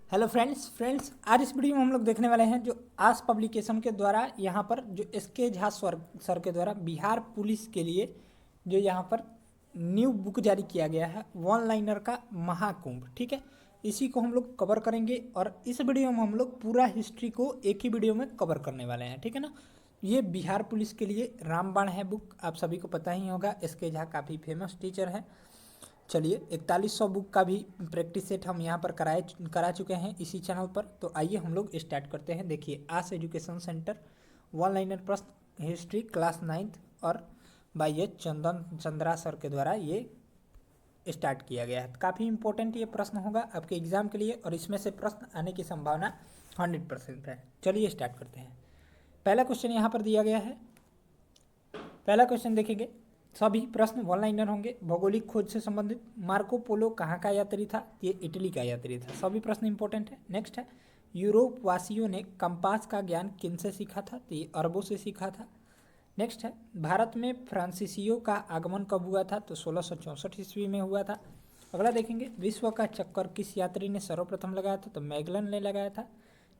Hello friends आज इस video में हम लोग देखने वाले हैं जो आस पब्लिकेशन के द्वारा यहाँ पर जो एस.के. झा सर के द्वारा बिहार पुलिस के लिए जो यहाँ पर न्यू बुक जारी किया गया है वन लाइनर का महाकुंभ। ठीक है, इसी को हम लोग कवर करेंगे और इस वीडियो में हम लोग पूरा हिस्ट्री को एक ही वीडियो में कवर करने वाले हैं। ठीक है ना, ये बिहार पुलिस के लिए रामबाण है बुक, आप सभी को पता ही होगा। एस.के. झा काफ़ी फेमस टीचर है। चलिए 4100 बुक का भी प्रैक्टिस सेट हम यहाँ पर करा चुके हैं इसी चैनल पर। तो आइए हम लोग स्टार्ट करते हैं। देखिए, आस एजुकेशन सेंटर वन लाइनर प्रश्न हिस्ट्री क्लास 9th और बाई एच चंद्रा सर के द्वारा ये स्टार्ट किया गया है। काफ़ी इंपॉर्टेंट ये प्रश्न होगा आपके एग्जाम के लिए और इसमें से प्रश्न आने की संभावना 100% है। चलिए स्टार्ट करते हैं। पहला क्वेश्चन यहाँ पर दिया गया है। पहला क्वेश्चन देखेंगे, सभी प्रश्न वन लाइनर होंगे। भौगोलिक खोज से संबंधित मार्को पोलो कहाँ का यात्री था? ये इटली का यात्री था। सभी प्रश्न इंपॉर्टेंट है। नेक्स्ट है, यूरोप वासियों ने कंपास का ज्ञान किनसे सीखा था? तो ये अरबों से सीखा था। नेक्स्ट है, भारत में फ्रांसीसियों का आगमन कब हुआ था? तो 1664 ईस्वी में हुआ था। अगला देखेंगे, विश्व का चक्कर किस यात्री ने सर्वप्रथम लगाया था? तो मैगलन ने लगाया था।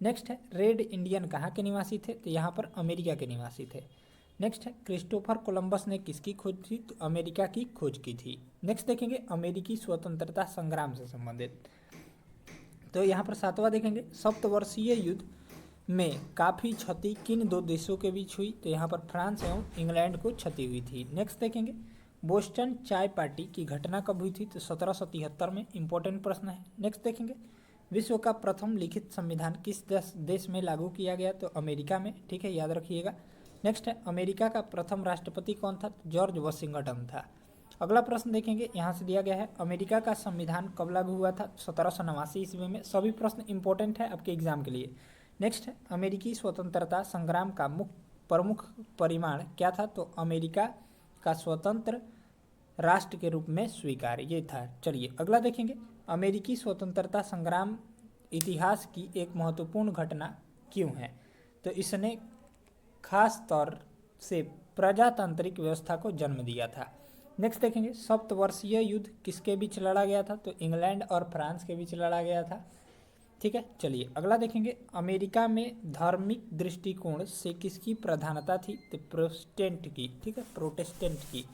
नेक्स्ट है, रेड इंडियन कहाँ के निवासी थे? तो यहाँ पर अमेरिका के निवासी थे। नेक्स्ट है, क्रिस्टोफर कोलंबस ने किसकी खोज की? तो अमेरिका की खोज की थी। नेक्स्ट देखेंगे, अमेरिकी स्वतंत्रता संग्राम से संबंधित। तो यहाँ पर 7वां देखेंगे, सप्तवर्षीय युद्ध में काफ़ी क्षति किन दो देशों के बीच हुई? तो यहाँ पर फ्रांस एवं इंग्लैंड को क्षति हुई थी। नेक्स्ट देखेंगे, बोस्टन चाय पार्टी की घटना कब हुई थी? तो 1773 में। इंपॉर्टेंट प्रश्न है। नेक्स्ट देखेंगे, विश्व का प्रथम लिखित संविधान किस देश में लागू किया गया? तो अमेरिका में। ठीक है, याद रखिएगा। नेक्स्ट है, अमेरिका का प्रथम राष्ट्रपति कौन था? जॉर्ज वॉशिंगटन था। अगला प्रश्न देखेंगे, यहाँ से दिया गया है, अमेरिका का संविधान कब लागू हुआ था? 1789 ईस्वी में। सभी प्रश्न इंपॉर्टेंट है आपके एग्जाम के लिए। नेक्स्ट है, अमेरिकी स्वतंत्रता संग्राम का प्रमुख परिमाण क्या था? तो अमेरिका का स्वतंत्र राष्ट्र के रूप में स्वीकार ये था। चलिए अगला देखेंगे, अमेरिकी स्वतंत्रता संग्राम इतिहास की एक महत्वपूर्ण घटना क्यों है? तो इसने खास तौर से प्रजातांत्रिक व्यवस्था को जन्म दिया था। नेक्स्ट देखेंगे, सप्तवर्षीय युद्ध किसके बीच लड़ा गया था? तो इंग्लैंड और फ्रांस के बीच लड़ा गया था। ठीक है, चलिए अगला देखेंगे, अमेरिका में धार्मिक दृष्टिकोण से किसकी प्रधानता थी? तो प्रोटेस्टेंट की। ठीक है, प्रोटेस्टेंट की।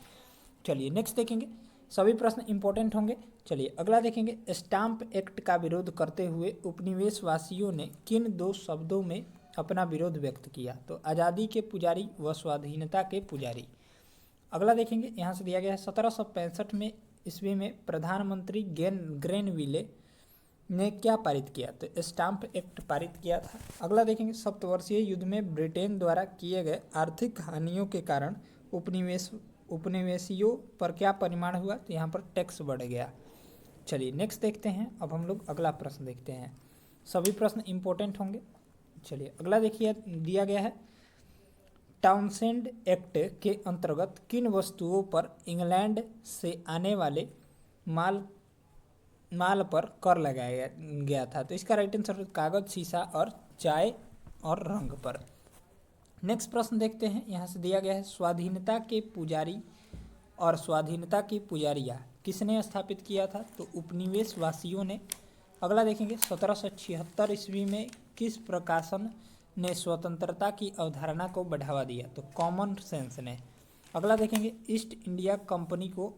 चलिए नेक्स्ट देखेंगे, सभी प्रश्न इंपॉर्टेंट होंगे। चलिए अगला देखेंगे, स्टाम्प एक्ट का विरोध करते हुए उपनिवेशवासियों ने किन दो शब्दों में अपना विरोध व्यक्त किया? तो आज़ादी के पुजारी व स्वाधीनता के पुजारी। अगला देखेंगे, यहाँ से दिया गया है, 1765 में ईस्वी में प्रधानमंत्री ग्रेनविले ने क्या पारित किया? तो स्टाम्प एक्ट पारित किया था। अगला देखेंगे, सप्तवर्षीय युद्ध में ब्रिटेन द्वारा किए गए आर्थिक हानियों के कारण उपनिवेशियों पर क्या परिमाण हुआ? तो यहाँ पर टैक्स बढ़ गया। चलिए नेक्स्ट देखते हैं। अब हम लोग अगला प्रश्न देखते हैं। सभी प्रश्न इंपॉर्टेंट होंगे। चलिए अगला देखिए, दिया गया है, टाउनसेंड एक्ट के अंतर्गत किन वस्तुओं पर इंग्लैंड से आने वाले माल पर कर लगाया गया था? तो इसका राइट आंसर कागज, शीशा और चाय और रंग पर। नेक्स्ट प्रश्न देखते हैं। यहाँ से दिया गया है, स्वाधीनता के पुजारी और स्वाधीनता की पुजारियाँ किसने स्थापित किया था? तो उपनिवेशवासियों ने। अगला देखेंगे, 1776 ईस्वी में किस प्रकाशन ने स्वतंत्रता की अवधारणा को बढ़ावा दिया? तो कॉमन सेंस ने। अगला देखेंगे, ईस्ट इंडिया कंपनी को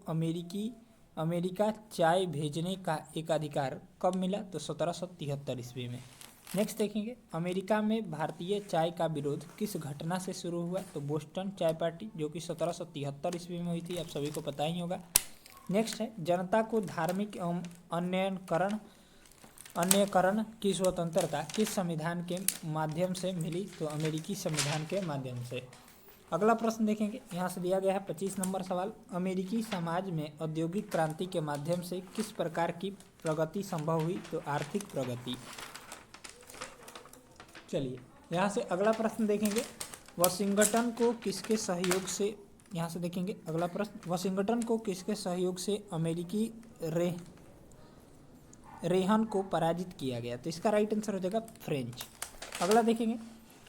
अमेरिका चाय भेजने का एक अधिकार कब मिला? तो 1773 ईस्वी में। नेक्स्ट देखेंगे, अमेरिका में भारतीय चाय का विरोध किस घटना से शुरू हुआ? तो बोस्टन चाय पार्टी, जो कि 1773 ईस्वी में हुई थी, आप सभी को पता ही होगा। नेक्स्ट है, जनता को धार्मिक एवं अन्यकरण की स्वतंत्रता किस संविधान के माध्यम से मिली? तो अमेरिकी संविधान के माध्यम से। अगला प्रश्न देखेंगे, यहाँ से दिया गया है 25 नंबर सवाल, अमेरिकी समाज में औद्योगिक क्रांति के माध्यम से किस प्रकार की प्रगति संभव हुई? तो आर्थिक प्रगति। चलिए यहाँ से अगला प्रश्न देखेंगे, वाशिंगटन को किसके सहयोग से, यहाँ से देखेंगे अगला प्रश्न, वाशिंगटन को किसके सहयोग से अमेरिकी रेहन को पराजित किया गया? तो इसका राइट आंसर हो जाएगा फ्रेंच। अगला देखेंगे,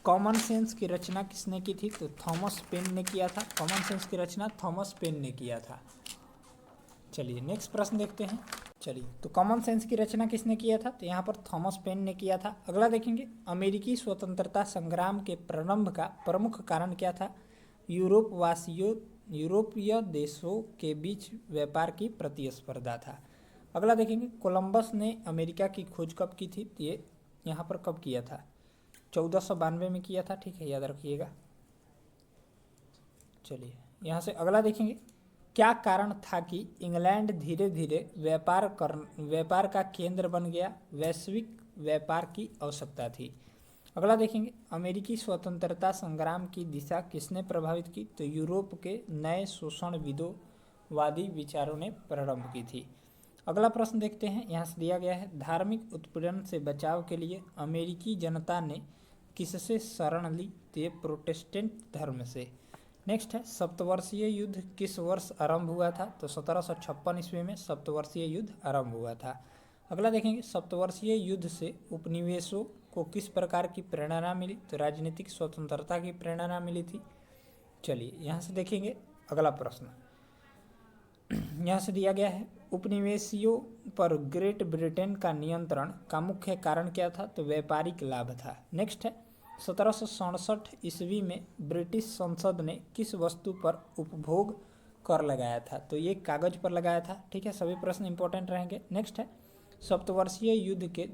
कॉमन सेंस की रचना किसने की थी? तो थॉमस पेन ने किया था। कॉमन सेंस की रचना थॉमस पेन ने किया था। चलिए नेक्स्ट प्रश्न देखते हैं। चलिए, तो कॉमन सेंस की रचना किसने किया था? तो यहाँ पर थॉमस पेन ने किया था। अगला देखेंगे, अमेरिकी स्वतंत्रता संग्राम के प्रारंभ का प्रमुख कारण क्या था? यूरोपीय देशों के बीच व्यापार की प्रतिस्पर्धा था। अगला देखेंगे, कोलंबस ने अमेरिका की खोज कब की थी? तो ये यहाँ पर कब किया था? 1492 में किया था। ठीक है, याद रखिएगा। चलिए, यहाँ से अगला देखेंगे, क्या कारण था कि इंग्लैंड धीरे धीरे व्यापार का केंद्र बन गया? वैश्विक व्यापार की आवश्यकता थी। अगला देखेंगे, अमेरिकी स्वतंत्रता संग्राम की दिशा किसने प्रभावित की? तो यूरोप के नए शोषणविदोवादी विचारों ने प्रारंभ की थी। अगला प्रश्न देखते हैं, यहाँ से दिया गया है, धार्मिक उत्पीड़न से बचाव के लिए अमेरिकी जनता ने किससे शरण ली? तो ये प्रोटेस्टेंट धर्म से। नेक्स्ट है, सप्तवर्षीय युद्ध किस वर्ष आरंभ हुआ था? तो 1756 ईस्वी में सप्तवर्षीय युद्ध आरंभ हुआ था। अगला देखेंगे, सप्तवर्षीय युद्ध से उपनिवेशों को किस प्रकार की प्रेरणा मिली? तो राजनीतिक स्वतंत्रता की प्रेरणा मिली थी। चलिए, यहाँ से देखेंगे अगला प्रश्न, यहाँ से दिया गया है, उपनिवेशियों पर ग्रेट ब्रिटेन का नियंत्रण का मुख्य कारण क्या था? तो व्यापारिक लाभ था। नेक्स्ट है, 1767 ईस्वी में ब्रिटिश संसद ने किस वस्तु पर उपभोग कर लगाया था? तो ये कागज पर लगाया था। ठीक है, सभी प्रश्न इंपॉर्टेंट रहेंगे। नेक्स्ट है, सप्तवर्षीय युद्ध के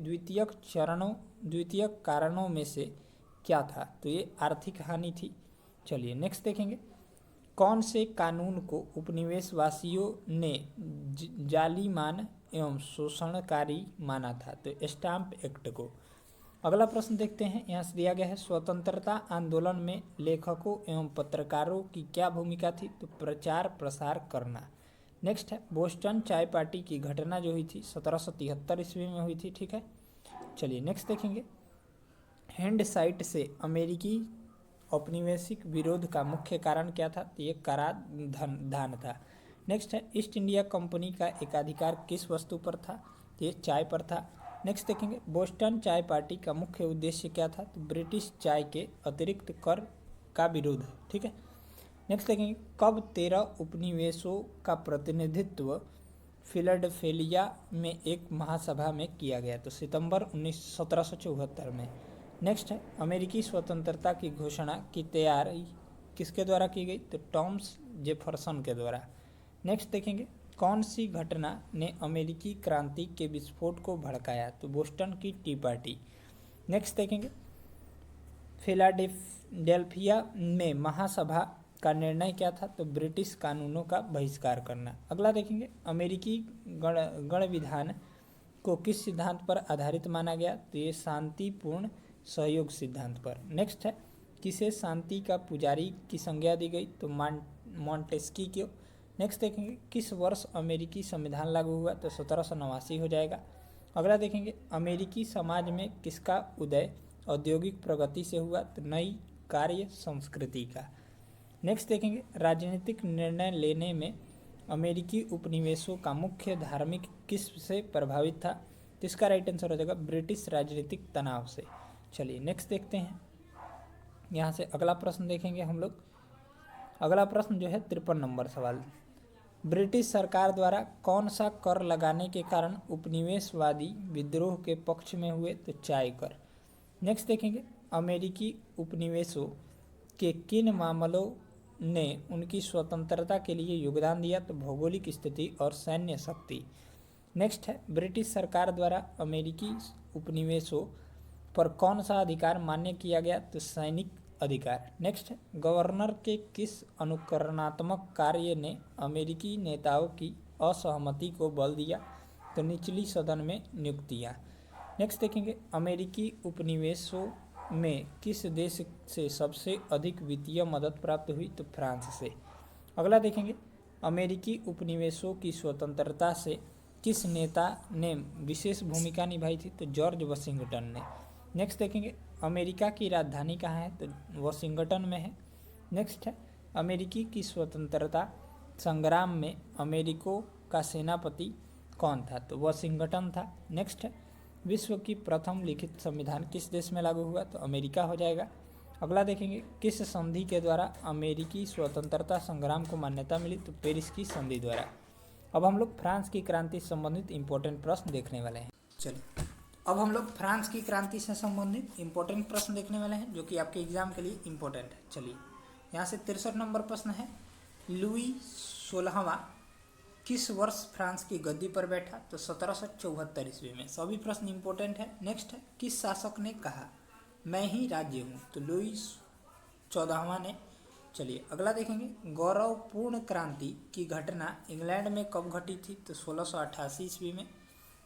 द्वितीय कारणों में से क्या था? तो ये आर्थिक हानि थी। चलिए, नेक्स्ट देखेंगे, कौन से कानून को उपनिवेशवासियों ने जालिमान एवं शोषणकारी माना था? तो स्टाम्प एक्ट को। अगला प्रश्न देखते हैं, यहाँ से दिया गया है, स्वतंत्रता आंदोलन में लेखकों एवं पत्रकारों की क्या भूमिका थी? तो प्रचार प्रसार करना। नेक्स्ट है, बोस्टन चाय पार्टी की घटना जो हुई थी 1773 ईस्वी में हुई थी। ठीक है, चलिए नेक्स्ट देखेंगे, हैंड साइट से अमेरिकी औपनिवेशिक विरोध का मुख्य कारण क्या था? तो ये कराधान था। नेक्स्ट है, ईस्ट इंडिया कंपनी का एकाधिकार किस वस्तु पर था? तो ये चाय पर था। नेक्स्ट देखेंगे, बोस्टन चाय पार्टी का मुख्य उद्देश्य क्या था? तो ब्रिटिश चाय के अतिरिक्त कर का विरोध। ठीक है, नेक्स्ट देखेंगे, कब 13 उपनिवेशों का प्रतिनिधित्व फिलाडेल्फिया में एक महासभा में किया गया? तो सितंबर 1774 में। नेक्स्ट है, अमेरिकी स्वतंत्रता की घोषणा की तैयारी किसके द्वारा की गई? तो टॉमस जेफरसन के द्वारा। नेक्स्ट देखेंगे, कौन सी घटना ने अमेरिकी क्रांति के विस्फोट को भड़काया? तो बोस्टन की टी पार्टी। नेक्स्ट देखेंगे, फिलाडेल्फिया में महासभा का निर्णय क्या था? तो ब्रिटिश कानूनों का बहिष्कार करना। अगला देखेंगे, अमेरिकी गण विधान को किस सिद्धांत पर आधारित माना गया? तो ये शांतिपूर्ण सहयोग सिद्धांत पर। नेक्स्ट है, किसे शांति का पुजारी की संज्ञा दी गई? तो मॉन्टेस्की को। नेक्स्ट देखेंगे, किस वर्ष अमेरिकी संविधान लागू हुआ? तो 1789 हो जाएगा। अगला देखेंगे, अमेरिकी समाज में किसका उदय औद्योगिक प्रगति से हुआ? तो नई कार्य संस्कृति का। नेक्स्ट देखेंगे, राजनीतिक निर्णय लेने में अमेरिकी उपनिवेशों का मुख्य धार्मिक किस से प्रभावित था? तो इसका राइट आंसर हो जाएगा ब्रिटिश राजनीतिक तनाव से। चलिए नेक्स्ट देखते हैं, यहाँ से अगला प्रश्न देखेंगे हम लोग। अगला प्रश्न जो है 53 नंबर सवाल, ब्रिटिश सरकार द्वारा कौन सा कर लगाने के कारण उपनिवेशवादी विद्रोह के पक्ष में हुए? तो चाय कर। नेक्स्ट देखेंगे, अमेरिकी उपनिवेशों के किन मामलों ने उनकी स्वतंत्रता के लिए योगदान दिया? तो भौगोलिक स्थिति और सैन्य शक्ति। नेक्स्ट है, ब्रिटिश सरकार द्वारा अमेरिकी उपनिवेशों पर कौन सा अधिकार मान्य किया गया? तो सैनिक अधिकार। नेक्स्ट है, गवर्नर के किस अनुकरणात्मक कार्य ने अमेरिकी नेताओं की असहमति को बल दिया? तो निचली सदन में नियुक्तियाँ। नेक्स्ट देखेंगे, अमेरिकी उपनिवेशों में किस देश से सबसे अधिक वित्तीय मदद प्राप्त हुई? तो फ्रांस से। अगला देखेंगे, अमेरिकी उपनिवेशों की स्वतंत्रता से किस नेता ने विशेष भूमिका निभाई थी? तो जॉर्ज वाशिंगटन ने। नेक्स्ट देखेंगे, अमेरिका की राजधानी कहाँ है? तो वाशिंगटन में है। नेक्स्ट है, अमेरिकी की स्वतंत्रता संग्राम में अमेरिका का सेनापति कौन था? तो वाशिंगटन था। नेक्स्ट है, विश्व की प्रथम लिखित संविधान किस देश में लागू हुआ? तो अमेरिका हो जाएगा। अगला देखेंगे, किस संधि के द्वारा अमेरिकी स्वतंत्रता संग्राम को मान्यता मिली? तो पेरिस की संधि द्वारा। अब हम लोग फ्रांस की क्रांति से संबंधित इंपॉर्टेंट प्रश्न देखने वाले हैं। चलिए अब हम लोग फ्रांस की क्रांति से संबंधित इंपॉर्टेंट प्रश्न देखने वाले हैं जो कि आपके एग्जाम के लिए इंपॉर्टेंट है। चलिए यहाँ से 63 नंबर प्रश्न है, लुई 16वां किस वर्ष फ्रांस की गद्दी पर बैठा? तो 1774 ईस्वी में। सभी प्रश्न इंपॉर्टेंट है। नेक्स्ट है, किस शासक ने कहा मैं ही राज्य हूँ? तो लुई 14वां ने। चलिए अगला देखेंगे, गौरवपूर्ण क्रांति की घटना इंग्लैंड में कब घटी थी? तो 1688 ईस्वी में।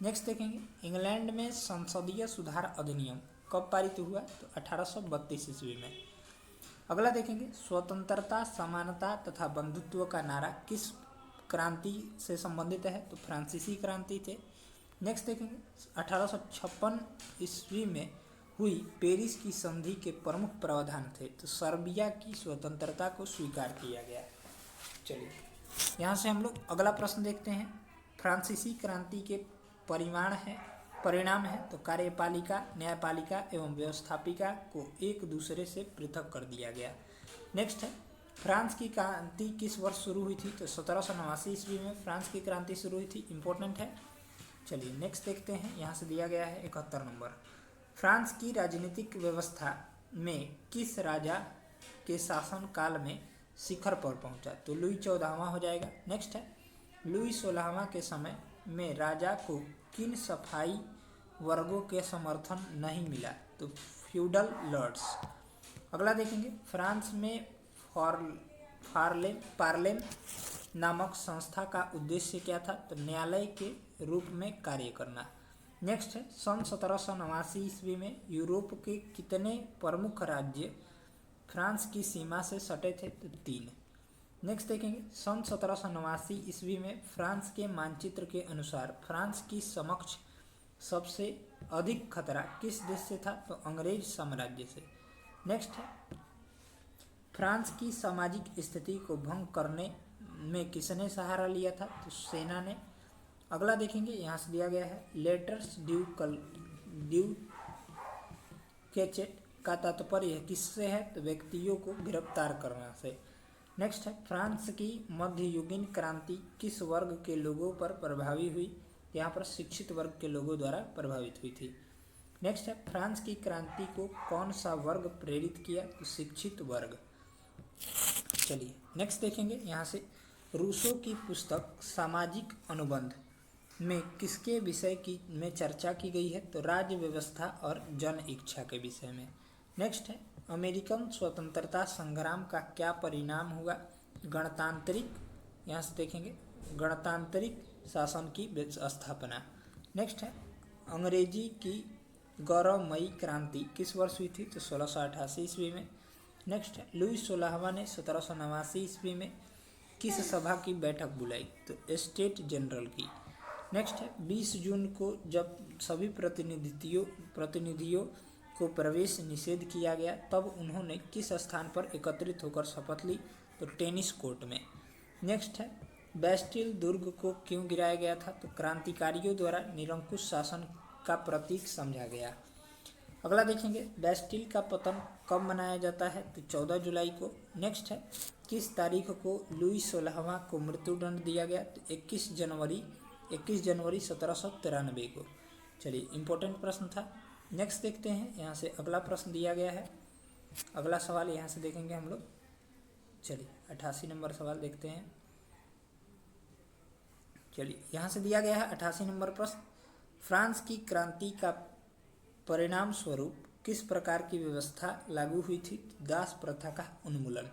नेक्स्ट देखेंगे, इंग्लैंड में संसदीय सुधार अधिनियम कब पारित हुआ? तो 1832 ईस्वी में। अगला देखेंगे, स्वतंत्रता, समानता तथा बंधुत्व का नारा किस क्रांति से संबंधित है? तो फ्रांसीसी क्रांति थे। नेक्स्ट देखेंगे, 1856 ईस्वी में हुई पेरिस की संधि के प्रमुख प्रावधान थे? तो सर्बिया की स्वतंत्रता को स्वीकार किया गया। चलिए यहाँ से हम लोग अगला प्रश्न देखते हैं, फ्रांसीसी क्रांति के परिणाम है तो कार्यपालिका, न्यायपालिका एवं व्यवस्थापिका को एक दूसरे से पृथक कर दिया गया। नेक्स्ट है, फ्रांस की क्रांति किस वर्ष शुरू हुई थी? तो 1789 ईस्वी में फ्रांस की क्रांति शुरू हुई थी। इंपॉर्टेंट है। चलिए नेक्स्ट देखते हैं, यहाँ से दिया गया है 71 नंबर, फ्रांस की राजनीतिक व्यवस्था में किस राजा के शासन काल में शिखर पर पहुंचा? तो लुई 14वां हो जाएगा। नेक्स्ट है, लुई 16वां के समय में राजा को किन सफाई वर्गों के समर्थन नहीं मिला? तो फ्यूडल लॉर्ड्स। अगला देखेंगे, फ्रांस में पार्लेम नामक संस्था का उद्देश्य क्या था? तो न्यायालय के रूप में कार्य करना। नेक्स्ट है, सन 1789 ईस्वी में यूरोप के कितने प्रमुख राज्य फ्रांस की सीमा से सटे थे? तो 3। नेक्स्ट देखेंगे, सन 1789 ईस्वी में फ्रांस के मानचित्र के अनुसार फ्रांस की समक्ष सबसे अधिक खतरा किस देश से था? तो अंग्रेज साम्राज्य से। नेक्स्ट है, फ्रांस की सामाजिक स्थिति को भंग करने में किसने सहारा लिया था? तो सेना ने। अगला देखेंगे, यहाँ से दिया गया है, लेटर्स ड्यू कैचेट का तात्पर्य किससे है? तो व्यक्तियों को गिरफ्तार करने से। नेक्स्ट है, फ्रांस की मध्ययुगीन क्रांति किस वर्ग के लोगों पर प्रभावी हुई? यहाँ पर शिक्षित वर्ग के लोगों द्वारा प्रभावित हुई थी। नेक्स्ट है, फ्रांस की क्रांति को कौन सा वर्ग प्रेरित किया? तो शिक्षित वर्ग। चलिए नेक्स्ट देखेंगे, यहाँ से रूसो की पुस्तक सामाजिक अनुबंध में किसके विषय की में चर्चा की गई है? तो राज्य व्यवस्था और जन इच्छा के विषय में। नेक्स्ट है, अमेरिकन स्वतंत्रता संग्राम का क्या परिणाम हुआ? गणतांत्रिक, यहाँ से देखेंगे, गणतांत्रिक शासन की स्थापना। नेक्स्ट है, अंग्रेजी की गौरवमयी क्रांति किस वर्ष हुई थी? तो 1688 ईस्वी में। नेक्स्ट है, लुई 16वां ने 1789 ईस्वी में किस सभा की बैठक बुलाई? तो स्टेट जनरल की। नेक्स्ट है, 20 जून को जब सभी प्रतिनिधियों को प्रवेश निषेध किया गया तब उन्होंने किस स्थान पर एकत्रित होकर शपथ ली? तो टेनिस कोर्ट में। नेक्स्ट है, बैस्टिल दुर्ग को क्यों गिराया गया था? तो क्रांतिकारियों द्वारा निरंकुश शासन का प्रतीक समझा गया। अगला देखेंगे, बैस्टिल का पतन कब मनाया जाता है? तो 14 जुलाई को। नेक्स्ट है, किस तारीख को लुई 16वां को मृत्युदंड दिया गया? तो 21 जनवरी 1793 को। चलिए इंपॉर्टेंट प्रश्न था। नेक्स्ट देखते हैं, यहाँ से अगला प्रश्न दिया गया है, अगला सवाल यहाँ से देखेंगे हम लोग। चलिए 88 नंबर सवाल देखते हैं। चलिए यहाँ से दिया गया है 88 नंबर प्रश्न, फ्रांस की क्रांति का परिणाम स्वरूप किस प्रकार की व्यवस्था लागू हुई थी? दास प्रथा का उन्मूलन।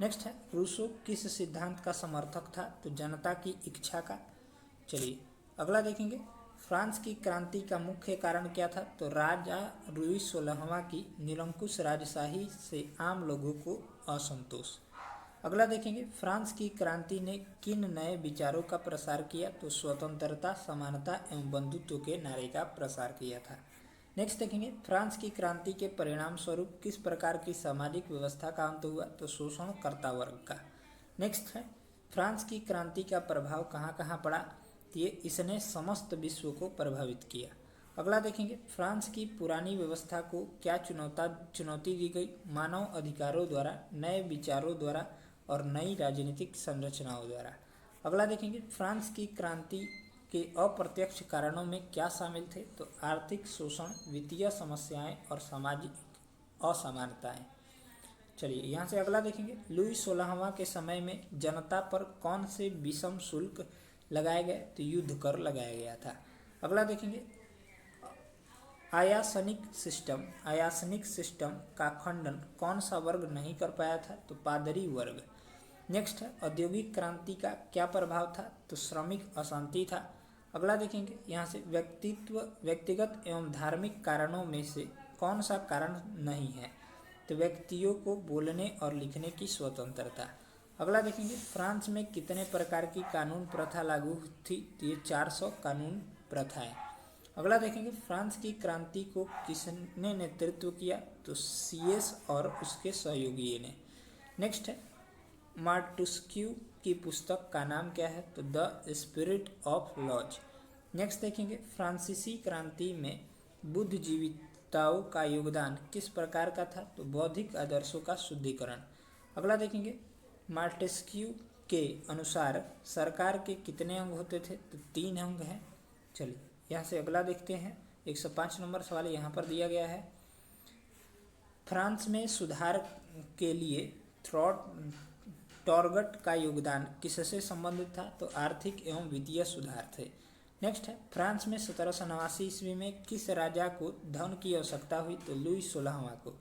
नेक्स्ट है, रूसो किस सिद्धांत का समर्थक था? तो जनता की इच्छा का। चलिए अगला देखेंगे, फ्रांस की क्रांति का मुख्य कारण क्या था? तो राजा लुई 16वां की निरंकुश राजशाही से आम लोगों को असंतोष। अगला देखेंगे, फ्रांस की क्रांति ने किन नए विचारों का प्रसार किया? तो स्वतंत्रता, समानता एवं बंधुत्व के नारे का प्रसार किया था। नेक्स्ट देखेंगे, फ्रांस की क्रांति के परिणाम स्वरूप किस प्रकार की सामाजिक व्यवस्था का अंत हुआ? तो शोषणकर्ता वर्ग का। नेक्स्ट है, फ्रांस की क्रांति का प्रभाव कहाँ कहाँ पड़ा? ये इसने समस्त विश्व को प्रभावित किया। अगला देखेंगे, फ्रांस की पुरानी व्यवस्था को क्या चुनौती दी गई? मानव अधिकारों द्वारा, नए विचारों द्वारा और नई राजनीतिक संरचनाओं द्वारा। अगला देखेंगे फ्रांस की क्रांति के अप्रत्यक्ष कारणों में क्या शामिल थे, तो आर्थिक शोषण, वित्तीय समस्याएं और सामाजिक असमानताएं। चलिए यहाँ से अगला देखेंगे, लुई 16वां के समय में जनता पर कौन से विषम शुल्क लगाए गए, तो युद्ध कर लगाया गया था। अगला देखेंगे, आयासनिक सिस्टम का खंडन कौन सा वर्ग नहीं कर पाया था, तो पादरी वर्ग। नेक्स्ट है, औद्योगिक क्रांति का क्या प्रभाव था, तो श्रमिक अशांति था। अगला देखेंगे यहाँ से, व्यक्तिगत एवं धार्मिक कारणों में से कौन सा कारण नहीं है, तो व्यक्तियों को बोलने और लिखने की स्वतंत्रता। अगला देखेंगे, फ्रांस में कितने प्रकार की कानून प्रथा लागू थी, तो ये 400 कानून प्रथाएं। अगला देखेंगे, फ्रांस की क्रांति को किसने नेतृत्व किया, तो सीएस और उसके सहयोगियों ने। नेक्स्ट है, मार्टुस्क्यू की पुस्तक का नाम क्या है, तो the spirit of laws. Next देखेंगे, फ्रांसीसी क्रांति में बुद्धिजीविताओं का योगदान किस प्रकार का था, तो बौद्धिक आदर्शों का शुद्धिकरण। अगला देखेंगे, मार्टेस्क्यू के अनुसार सरकार के कितने अंग होते थे, तो 3 अंग हैं। चलिए यहाँ से अगला देखते हैं, 105 नंबर सवाल यहाँ पर दिया गया है, फ्रांस में सुधार के लिए टॉरगट का योगदान किससे संबंधित था, तो आर्थिक एवं वित्तीय सुधार थे। नेक्स्ट है, फ्रांस में 1789 ईस्वी में किस राजा को धन की आवश्यकता हुई, तो लुई 16वां को।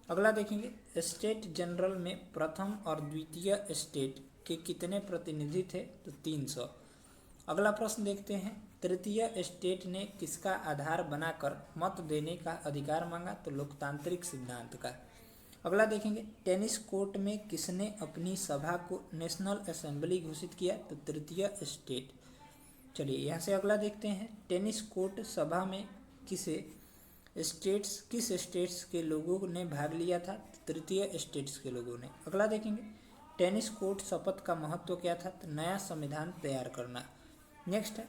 अगला देखेंगे, स्टेट जनरल में प्रथम और द्वितीय स्टेट के कितने प्रतिनिधि थे, तो 300। अगला प्रश्न देखते हैं, तृतीय स्टेट ने किसका आधार बनाकर मत देने का अधिकार मांगा, तो लोकतांत्रिक सिद्धांत का। अगला देखेंगे, टेनिस कोर्ट में किसने अपनी सभा को नेशनल असेंबली घोषित किया, तो तृतीय स्टेट। चलिए यहाँ से अगला देखते हैं, टेनिस कोर्ट सभा में किस स्टेट्स के लोगों ने भाग लिया था, तृतीय स्टेट्स के लोगों ने। अगला देखेंगे, टेनिस कोर्ट शपथ का महत्व क्या था, तो नया संविधान तैयार करना। नेक्स्ट है,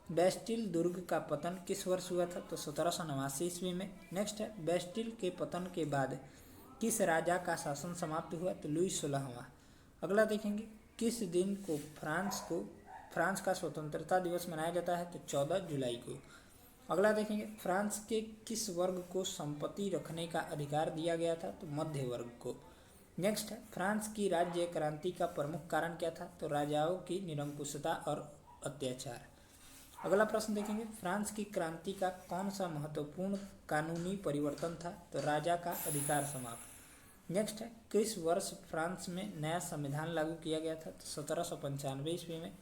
बेस्टिल दुर्ग का पतन किस वर्ष हुआ था, तो 1789 ईस्वी में। नेक्स्ट है, बेस्टिल के पतन के बाद किस राजा का शासन समाप्त हुआ, तो लुई 16वां। अगला देखेंगे, किस दिन को फ्रांस का स्वतंत्रता दिवस मनाया जाता है, तो 14 जुलाई को। अगला देखेंगे, फ्रांस के किस वर्ग को संपत्ति रखने का अधिकार दिया गया था, तो मध्य वर्ग को। नेक्स्ट है, फ्रांस की राज्य क्रांति का प्रमुख कारण क्या था, तो राजाओं की निरंकुशता और अत्याचार। अगला प्रश्न देखेंगे, फ्रांस की क्रांति का कौन सा महत्वपूर्ण कानूनी परिवर्तन था, तो राजा का अधिकार समाप्त। नेक्स्ट है, किस वर्ष फ्रांस में नया संविधान लागू किया गया था, तो 1795 ईस्वी में।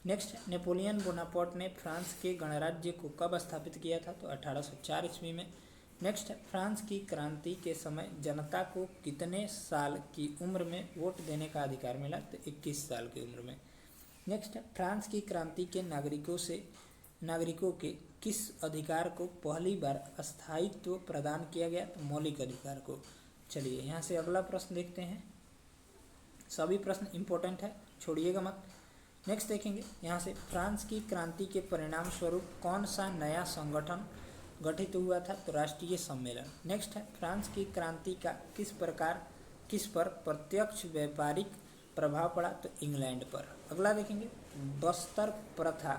नेक्स्ट है, नेपोलियन बोनापार्ट ने फ्रांस के गणराज्य को कब स्थापित किया था, तो 1804 ईस्वी में। नेक्स्ट है, फ्रांस की क्रांति के समय जनता को कितने साल की उम्र में वोट देने का अधिकार मिला, तो 21 साल की उम्र में। नेक्स्ट है, फ्रांस की क्रांति के नागरिकों के किस अधिकार को पहली बार स्थायित्व प्रदान किया गया, तो मौलिक अधिकार को। चलिए यहाँ से अगला प्रश्न देखते हैं, सभी प्रश्न इंपॉर्टेंट है, छोड़िएगा मत। नेक्स्ट देखेंगे, यहाँ से फ्रांस की क्रांति के परिणाम स्वरूप कौन सा नया संगठन गठित हुआ था, तो राष्ट्रीय सम्मेलन। नेक्स्ट है, फ्रांस की क्रांति का किस पर प्रत्यक्ष व्यापारिक प्रभाव पड़ा, तो इंग्लैंड पर। अगला देखेंगे, बस्तर प्रथा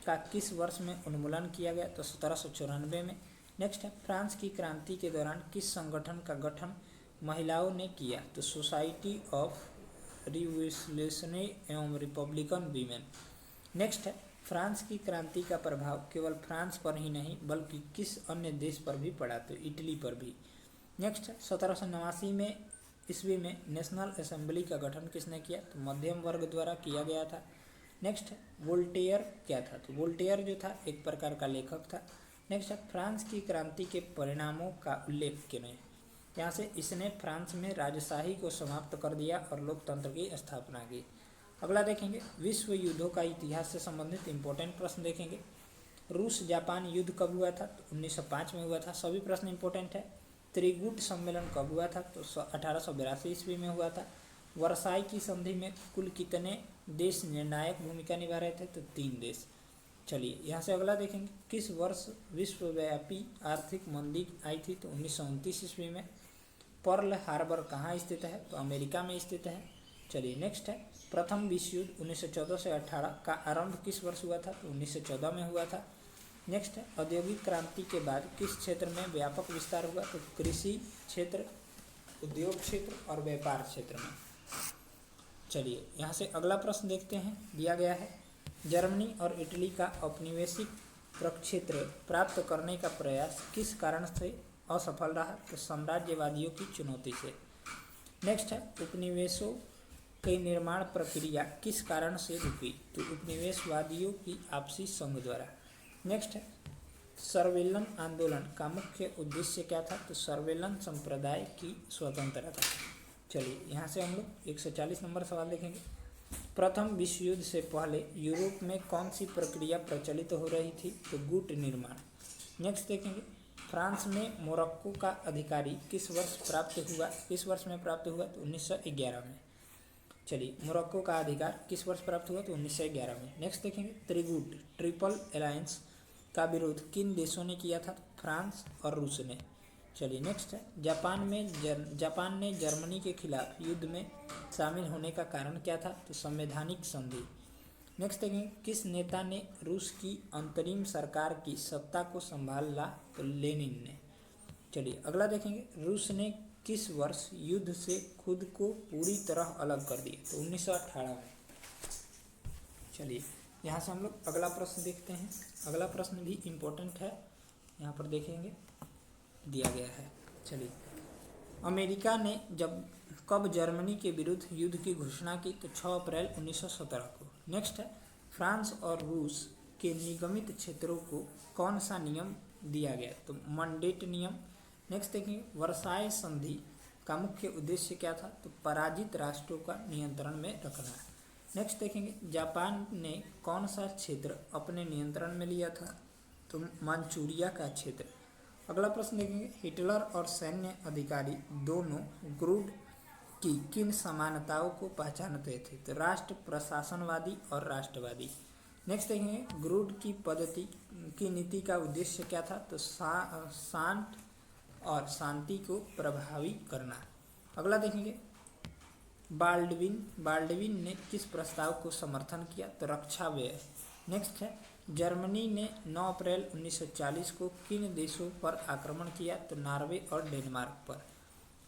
का किस वर्ष में उन्मूलन किया गया, तो 1794 में। नेक्स्ट है, फ्रांस की क्रांति के दौरान किस संगठन का गठन महिलाओं ने किया, तो सोसाइटी ऑफ रिवोल्यूशनरी एवं रिपब्लिकन वीमेन। नेक्स्ट है, फ्रांस की क्रांति का प्रभाव केवल फ्रांस पर ही नहीं बल्कि किस अन्य देश पर भी पड़ा, तो इटली पर भी। नेक्स्ट है, 1789 ईस्वी में नेशनल असेंबली का गठन किसने किया, तो मध्यम वर्ग द्वारा किया गया था। नेक्स्ट है, वोल्टेयर क्या था, तो वोल्टेयर जो था एक प्रकार का लेखक था। नेक्स्ट है, फ्रांस की क्रांति के परिणामों का उल्लेख करें। यहाँ से इसने फ्रांस में राजशाही को समाप्त कर दिया और लोकतंत्र की स्थापना की। अगला देखेंगे, विश्व युद्धों का इतिहास से संबंधित इंपॉर्टेंट प्रश्न देखेंगे। रूस जापान युद्ध कब हुआ था, तो 1905 में हुआ था, सभी प्रश्न इंपॉर्टेंट है। त्रिगुट सम्मेलन कब हुआ था, तो 1882 ईस्वी में हुआ था। वर्साई की संधि में कुल कितने देश निर्णायक भूमिका निभा रहे थे, तो 3 देश। चलिए यहाँ से अगला देखेंगे, किस वर्ष विश्वव्यापी आर्थिक मंदी आई थी, तो 1929 ईस्वी में। पर्ल हार्बर कहाँ स्थित है, तो अमेरिका में स्थित है। चलिए नेक्स्ट है, प्रथम विश्व युद्ध 1914 से 18 का आरंभ किस वर्ष हुआ था? तो 1914 में हुआ था। नेक्स्ट है, औद्योगिक क्रांति के बाद किस क्षेत्र में व्यापक विस्तार हुआ? तो कृषि क्षेत्र, उद्योग क्षेत्र और व्यापार क्षेत्र में। चलिए यहाँ से अगला प्रश्न देखते हैं, दिया गया है जर्मनी और इटली का औपनिवेशिक प्रक्षेत्र प्राप्त करने का प्रयास किस कारण से असफल रहा? तो साम्राज्यवादियों की चुनौती से। नेक्स्ट है, उपनिवेशों की निर्माण प्रक्रिया किस कारण से रुकी? तो उपनिवेशवादियों की आपसी संघ द्वारा। नेक्स्ट है, सर्वेलन आंदोलन का मुख्य उद्देश्य क्या था? तो सर्वेलन संप्रदाय की स्वतंत्रता। चलिए यहाँ से हम लोग 140 नंबर सवाल देखेंगे। प्रथम विश्व युद्ध से पहले यूरोप में कौन सी प्रक्रिया प्रचलित हो रही थी? तो गुट निर्माण। नेक्स्ट देखेंगे, फ्रांस में मोरक्को का अधिकारी किस वर्ष में प्राप्त हुआ? तो 1911 में। चलिए मोरक्को का अधिकार किस वर्ष प्राप्त हुआ? तो 1911 में। नेक्स्ट देखेंगे, त्रिगुट ट्रिपल अलायंस का विरोध किन देशों ने किया था? तो फ्रांस और रूस ने। चलिए नेक्स्ट है, जापान ने जर्मनी के खिलाफ युद्ध में शामिल होने का कारण क्या था? तो संवैधानिक संधि। नेक्स्ट देखेंगे, किस नेता ने रूस की अंतरिम सरकार की सत्ता को संभाला? तो लेनिन ने। चलिए अगला देखेंगे, रूस ने किस वर्ष युद्ध से खुद को पूरी तरह अलग कर दिया? तो 1918 में। चलिए यहाँ से हम लोग अगला प्रश्न देखते हैं। अगला प्रश्न भी इम्पोर्टेंट है, यहाँ पर देखेंगे, दिया गया है। चलिए, अमेरिका ने कब जर्मनी के विरुद्ध युद्ध की घोषणा की? तो 6 अप्रैल 1917 को। नेक्स्ट है, फ्रांस और रूस के निगमित क्षेत्रों को कौन सा नियम दिया गया? तो मंडेट नियम। नेक्स्ट देखेंगे, वर्साय संधि का मुख्य उद्देश्य क्या था? तो पराजित राष्ट्रों का नियंत्रण में रखना। नेक्स्ट देखेंगे, जापान ने कौन सा क्षेत्र अपने नियंत्रण में लिया था? तो मानचूरिया का क्षेत्र। अगला प्रश्न देखेंगे, हिटलर और सैन्य अधिकारी दोनों ग्रुड की किन समानताओं को पहचानते थे? तो राष्ट्र प्रशासनवादी और राष्ट्रवादी। नेक्स्ट देखेंगे, ग्रुड की पद्धति की नीति का उद्देश्य क्या था? तो शांत और शांति को प्रभावी करना। अगला देखेंगे, बाल्डविन ने किस प्रस्ताव को समर्थन किया? तो रक्षा व्यय। नेक्स्ट है, जर्मनी ने 9 अप्रैल 1940 को किन देशों पर आक्रमण किया? तो नॉर्वे और डेनमार्क पर।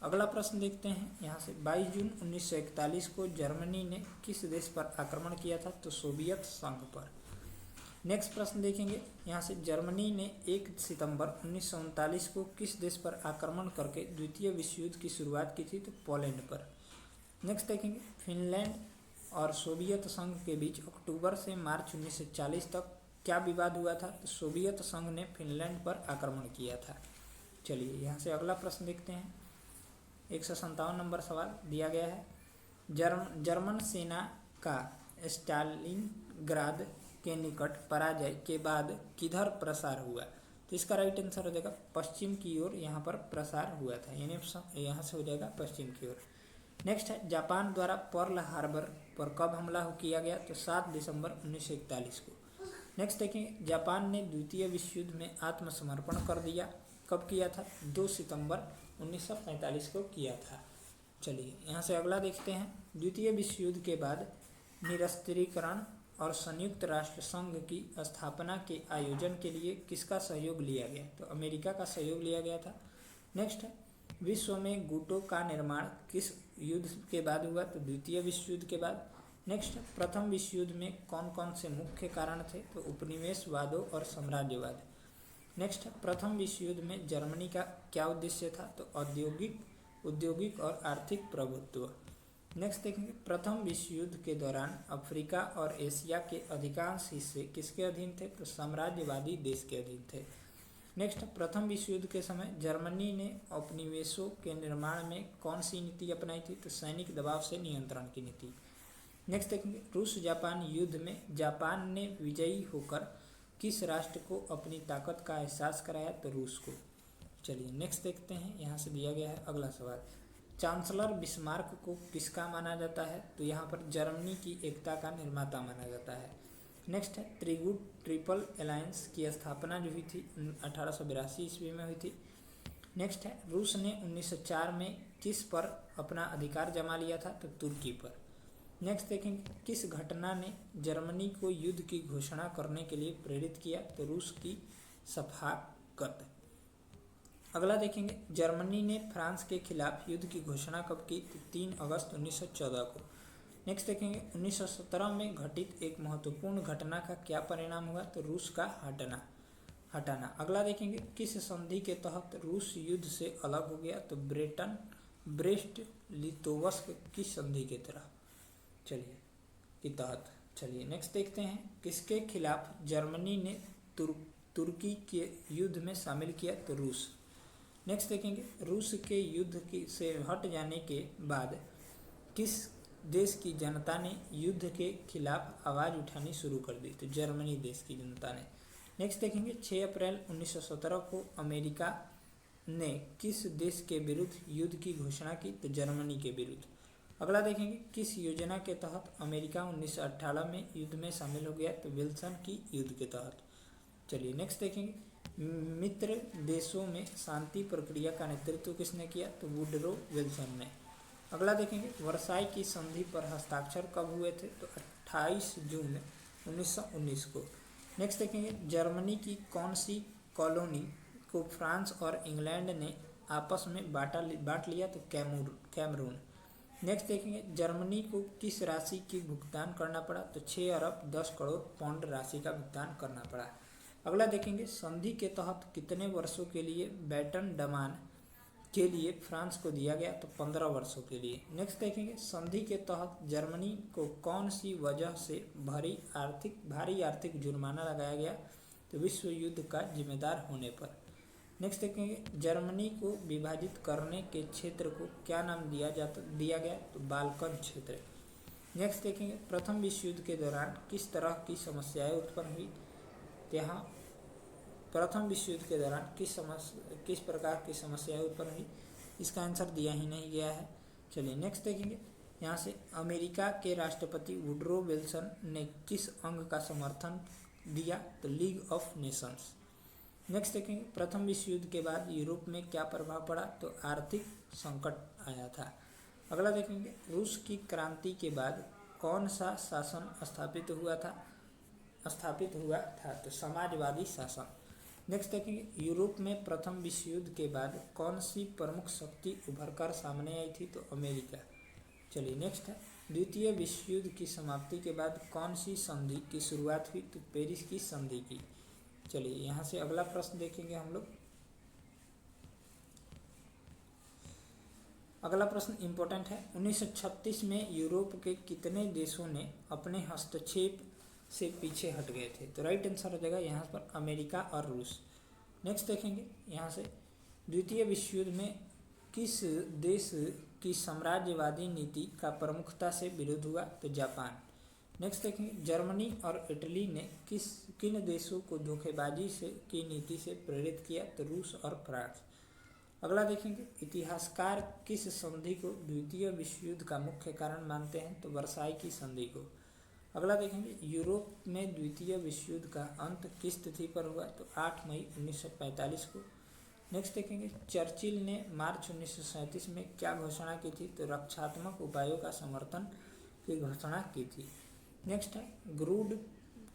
अगला प्रश्न देखते हैं यहाँ से, 22 जून 1941 को जर्मनी ने किस देश पर आक्रमण किया था? तो सोवियत संघ पर। नेक्स्ट प्रश्न देखेंगे यहाँ से, जर्मनी ने 1 सितंबर 1939 को किस देश पर आक्रमण करके द्वितीय विश्व युद्ध की शुरुआत की थी? तो पोलैंड पर। नेक्स्ट देखेंगे, फिनलैंड और सोवियत संघ के बीच अक्टूबर से मार्च 1940 तक क्या विवाद हुआ था? तो सोवियत संघ ने फिनलैंड पर आक्रमण किया था। चलिए यहाँ से अगला प्रश्न देखते हैं, 157 नंबर सवाल दिया गया है, जर्मन सेना का स्टालिनग्राद के निकट पराजय के बाद किधर प्रसार हुआ? तो इसका राइट आंसर हो जाएगा पश्चिम की ओर यहाँ पर प्रसार हुआ था, यानी यहाँ से हो जाएगा पश्चिम की ओर। नेक्स्ट है, जापान द्वारा पर्ल हार्बर पर कब हमला किया गया? तो 7 दिसंबर 1941 को। नेक्स्ट देखें, जापान ने द्वितीय विश्व युद्ध में आत्मसमर्पण कर दिया, कब किया था? 2 सितंबर 1945 को किया था। चलिए यहाँ से अगला देखते हैं, द्वितीय विश्व युद्ध के बाद निरस्त्रीकरण और संयुक्त राष्ट्र संघ की स्थापना के आयोजन के लिए किसका सहयोग लिया गया? तो अमेरिका का सहयोग लिया गया था। नेक्स्ट है, विश्व में गुटों का निर्माण किस युद्ध के बाद हुआ? तो द्वितीय विश्व युद्ध के बाद। नेक्स्ट, प्रथम विश्व युद्ध में कौन कौन से मुख्य कारण थे? तो उपनिवेशवादों और साम्राज्यवाद। नेक्स्ट, प्रथम विश्व युद्ध में जर्मनी का क्या उद्देश्य था? तो औद्योगिक और आर्थिक प्रभुत्व। नेक्स्ट देखेंगे, प्रथम विश्व युद्ध के दौरान अफ्रीका और एशिया के अधिकांश हिस्से किसके अधीन थे? तो साम्राज्यवादी देश के अधीन थे। नेक्स्ट, प्रथम विश्व युद्ध के समय जर्मनी ने उपनिवेशों के निर्माण में कौन सी नीति अपनाई थी? तो सैनिक दबाव से नियंत्रण की नीति। नेक्स्ट देखेंगे, रूस जापान युद्ध में जापान ने विजयी होकर किस राष्ट्र को अपनी ताकत का एहसास कराया? तो रूस को। चलिए नेक्स्ट देखते हैं, यहाँ से दिया गया है अगला सवाल, चांसलर बिस्मार्क को किसका माना जाता है? तो यहाँ पर जर्मनी की एकता का निर्माता माना जाता है। नेक्स्ट है, त्रिगुट ट्रिपल अलायंस की स्थापना जो हुई थी 1882 ईस्वी में हुई थी। नेक्स्ट है, रूस ने 1904 में किस पर अपना अधिकार जमा लिया था? तो तुर्की पर। नेक्स्ट देखेंगे किस घटना ने जर्मनी को युद्ध की घोषणा करने के लिए प्रेरित किया, तो रूस की सफाकत। अगला देखेंगे जर्मनी ने फ्रांस के खिलाफ युद्ध की घोषणा कब की, तो 3 अगस्त 1914 को। नेक्स्ट देखेंगे 1917 में घटित एक महत्वपूर्ण घटना का क्या परिणाम हुआ, तो रूस का हटाना। अगला देखेंगे किस संधि के तहत रूस युद्ध से अलग हो गया, तो ब्रेस्ट लिटोवस्क की संधि के तहत। चलिए नेक्स्ट देखते हैं किसके खिलाफ जर्मनी ने तुर्की के युद्ध में शामिल किया, तो रूस। नेक्स्ट देखेंगे रूस के युद्ध से हट जाने के बाद किस देश की जनता ने युद्ध के खिलाफ आवाज़ उठानी शुरू कर दी, तो जर्मनी देश की जनता ने। नेक्स्ट देखेंगे 6 अप्रैल 1917 को अमेरिका ने किस देश के विरुद्ध युद्ध की घोषणा की, तो जर्मनी के विरुद्ध। अगला देखेंगे किस योजना के तहत अमेरिका 1918 में युद्ध में शामिल हो गया, तो विल्सन की युद्ध के तहत। चलिए नेक्स्ट देखेंगे मित्र देशों में शांति प्रक्रिया का नेतृत्व किसने किया, तो वुडरो विल्सन ने। अगला देखेंगे वर्साई की संधि पर हस्ताक्षर कब हुए थे, तो 28 जून 1919 को। नेक्स्ट देखेंगे जर्मनी की कौन सी कॉलोनी को फ्रांस और इंग्लैंड ने आपस में बांट लिया, तो कैमरून। नेक्स्ट देखेंगे जर्मनी को किस राशि की भुगतान करना पड़ा, तो 6 अरब 10 करोड़ पाउंड राशि का भुगतान करना पड़ा। अगला देखेंगे संधि के तहत कितने वर्षों के लिए बैटन डमान के लिए फ्रांस को दिया गया, तो 15 वर्षों के लिए। नेक्स्ट देखेंगे संधि के तहत जर्मनी को कौन सी वजह से भारी आर्थिक जुर्माना लगाया गया, तो विश्व युद्ध का जिम्मेदार होने पर। नेक्स्ट देखेंगे जर्मनी को विभाजित करने के क्षेत्र को क्या नाम दिया गया, तो बाल्कन क्षेत्र। नेक्स्ट देखेंगे प्रथम विश्व युद्ध के दौरान किस तरह की समस्याएं उत्पन्न हुई, यहाँ प्रथम विश्व युद्ध के दौरान किस प्रकार की समस्याएं उत्पन्न हुई, इसका आंसर दिया ही नहीं गया है। चलिए नेक्स्ट देखेंगे यहाँ से अमेरिका के राष्ट्रपति वुडरो विल्सन ने किस अंग का समर्थन दिया, तो लीग ऑफ नेशंस। नेक्स्ट देखेंगे प्रथम विश्व युद्ध के बाद यूरोप में क्या प्रभाव पड़ा, तो आर्थिक संकट आया था। अगला देखेंगे रूस की क्रांति के बाद कौन सा शासन स्थापित हुआ था, तो समाजवादी शासन। नेक्स्ट देखेंगे यूरोप में प्रथम विश्व युद्ध के बाद कौन सी प्रमुख शक्ति उभरकर सामने आई थी, तो अमेरिका। चलिए नेक्स्ट है द्वितीय विश्व युद्ध की समाप्ति के बाद कौन सी संधि की शुरुआत हुई, तो पेरिस की संधि की। चलिए यहाँ से अगला प्रश्न देखेंगे हम लोग। अगला प्रश्न इंपॉर्टेंट है 1936 में यूरोप के कितने देशों ने अपने हस्तक्षेप से पीछे हट गए थे, तो राइट आंसर हो जाएगा यहाँ पर अमेरिका और रूस। नेक्स्ट देखेंगे यहाँ से द्वितीय विश्व युद्ध में किस देश की साम्राज्यवादी नीति का प्रमुखता से विरोध हुआ, तो जापान। नेक्स्ट देखेंगे जर्मनी और इटली ने किन देशों को धोखेबाजी की नीति से प्रेरित किया, तो रूस और फ्रांस। अगला देखेंगे इतिहासकार किस संधि को द्वितीय विश्व युद्ध का मुख्य कारण मानते हैं, तो वर्साई की संधि को। अगला देखेंगे यूरोप में द्वितीय विश्व युद्ध का अंत किस तिथि पर हुआ, तो 8 मई 1945 को। नेक्स्ट देखेंगे चर्चिल ने मार्च 1937 में क्या घोषणा की थी, तो रक्षात्मक उपायों का समर्थन की घोषणा की थी। नेक्स्ट है ग्रूड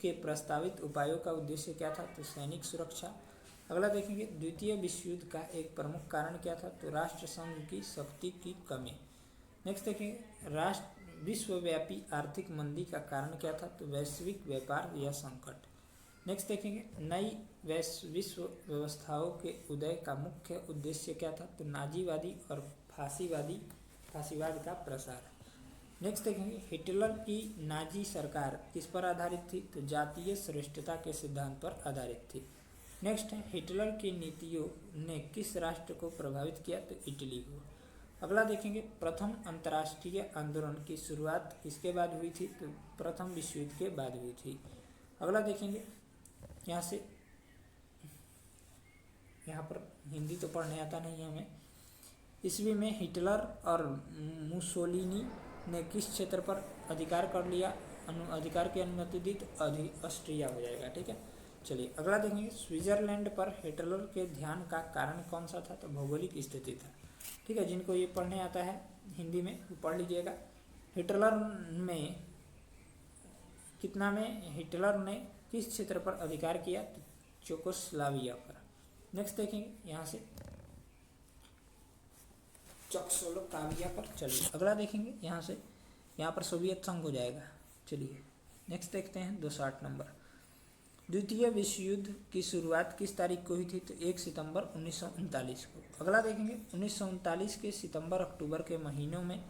के प्रस्तावित उपायों का उद्देश्य क्या था, तो सैनिक सुरक्षा। अगला देखेंगे द्वितीय विश्व युद्ध का एक प्रमुख कारण क्या था, तो राष्ट्र संघ की शक्ति की कमी। नेक्स्ट देखेंगे विश्वव्यापी आर्थिक मंदी का कारण क्या था, तो वैश्विक व्यापार या संकट। नेक्स्ट देखेंगे नई विश्व व्यवस्थाओं के उदय का मुख्य उद्देश्य क्या था, तो नाजीवादी और फांसीवाद का प्रसार। नेक्स्ट देखेंगे हिटलर की नाजी सरकार किस पर आधारित थी, तो जातीय श्रेष्ठता के सिद्धांत पर आधारित थी। नेक्स्ट है हिटलर की नीतियों ने किस राष्ट्र को प्रभावित किया, तो इटली को। अगला देखेंगे प्रथम अंतर्राष्ट्रीय आंदोलन की शुरुआत किसके बाद हुई थी, तो प्रथम विश्व युद्ध के बाद हुई थी। अगला देखेंगे यहाँ पर हिंदी तो पढ़ने आता नहीं है हमें। ईस्वी में हिटलर और मुसोलिनी ने किस क्षेत्र पर अधिकार कर लिया, अधिकार की अनुमति दी, तो ऑस्ट्रिया हो जाएगा। ठीक है, चलिए अगला देखेंगे स्विट्जरलैंड पर हिटलर के ध्यान का कारण कौन सा था, तो भौगोलिक स्थिति था। ठीक है, जिनको ये पढ़ने आता है हिंदी में वो पढ़ लीजिएगा। हिटलर में हिटलर ने किस क्षेत्र पर अधिकार किया? तो चेकोस्लोवाकिया पर। नेक्स्ट देखेंगे यहाँ से चेकोस्लोवाकिया पर। चलिए अगला देखेंगे यहाँ से, यहाँ पर सोवियत संघ हो जाएगा। चलिए नेक्स्ट देखते हैं 208 नंबर। द्वितीय विश्व युद्ध की शुरुआत किस तारीख को हुई थी? तो 1 सितंबर 1939 को। अगला देखेंगे 1939 के सितंबर अक्टूबर के महीनों में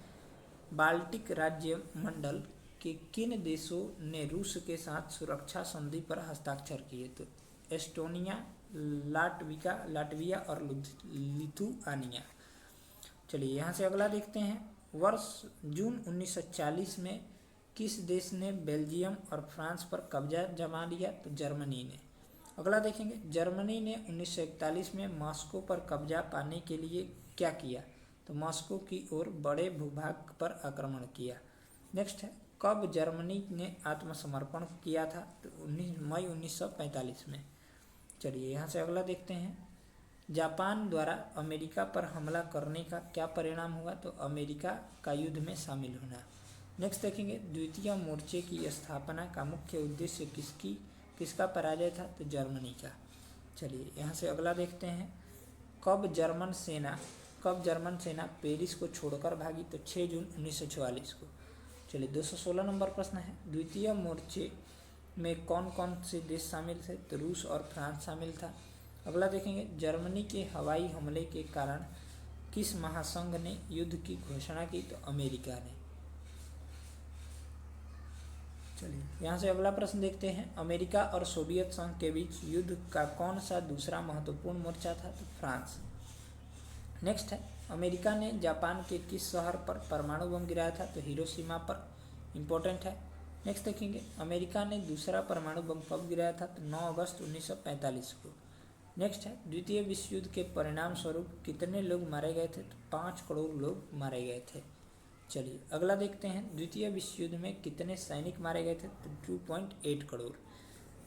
बाल्टिक राज्य मंडल के किन देशों ने रूस के साथ सुरक्षा संधि पर हस्ताक्षर किए? तो एस्टोनिया, लाटविया और लिथुआनिया। चलिए यहाँ से अगला देखते हैं। वर्ष जून 1940 में किस देश ने बेल्जियम और फ्रांस पर कब्जा जमा लिया? तो जर्मनी ने। अगला देखेंगे जर्मनी ने 1941 में मॉस्को पर कब्जा पाने के लिए क्या किया? तो मॉस्को की ओर बड़े भूभाग पर आक्रमण किया। नेक्स्ट है कब जर्मनी ने आत्मसमर्पण किया था? तो 19 मई 1945 में। चलिए यहाँ से अगला देखते हैं। जापान द्वारा अमेरिका पर हमला करने का क्या परिणाम हुआ? तो अमेरिका का युद्ध में शामिल होना। नेक्स्ट देखेंगे द्वितीय मोर्चे की स्थापना का मुख्य उद्देश्य किसका पराजय था? तो जर्मनी का। चलिए यहाँ से अगला देखते हैं। कब जर्मन सेना पेरिस को छोड़कर भागी? तो 6 जून 1944 को। चलिए 216 नंबर प्रश्न है। द्वितीय मोर्चे में कौन कौन से देश शामिल थे? तो रूस और फ्रांस शामिल था। अगला देखेंगे जर्मनी के हवाई हमले के कारण किस महासंघ ने युद्ध की घोषणा की? तो अमेरिका ने। चलिए यहाँ से अगला प्रश्न देखते हैं। अमेरिका और सोवियत संघ के बीच युद्ध का कौन सा दूसरा महत्वपूर्ण मोर्चा था? तो फ्रांस। नेक्स्ट है अमेरिका ने जापान के किस शहर पर परमाणु बम गिराया था? तो हिरोशिमा पर। इंपॉर्टेंट है। नेक्स्ट देखेंगे अमेरिका ने दूसरा परमाणु बम कब गिराया था? तो 9 अगस्त 1945 को। नेक्स्ट है द्वितीय विश्व युद्ध के परिणाम स्वरूप कितने लोग मारे गए थे? तो 5 करोड़ लोग मारे गए थे। चलिए अगला देखते हैं। द्वितीय विश्व युद्ध में कितने सैनिक मारे गए थे? तो 2.8 करोड़।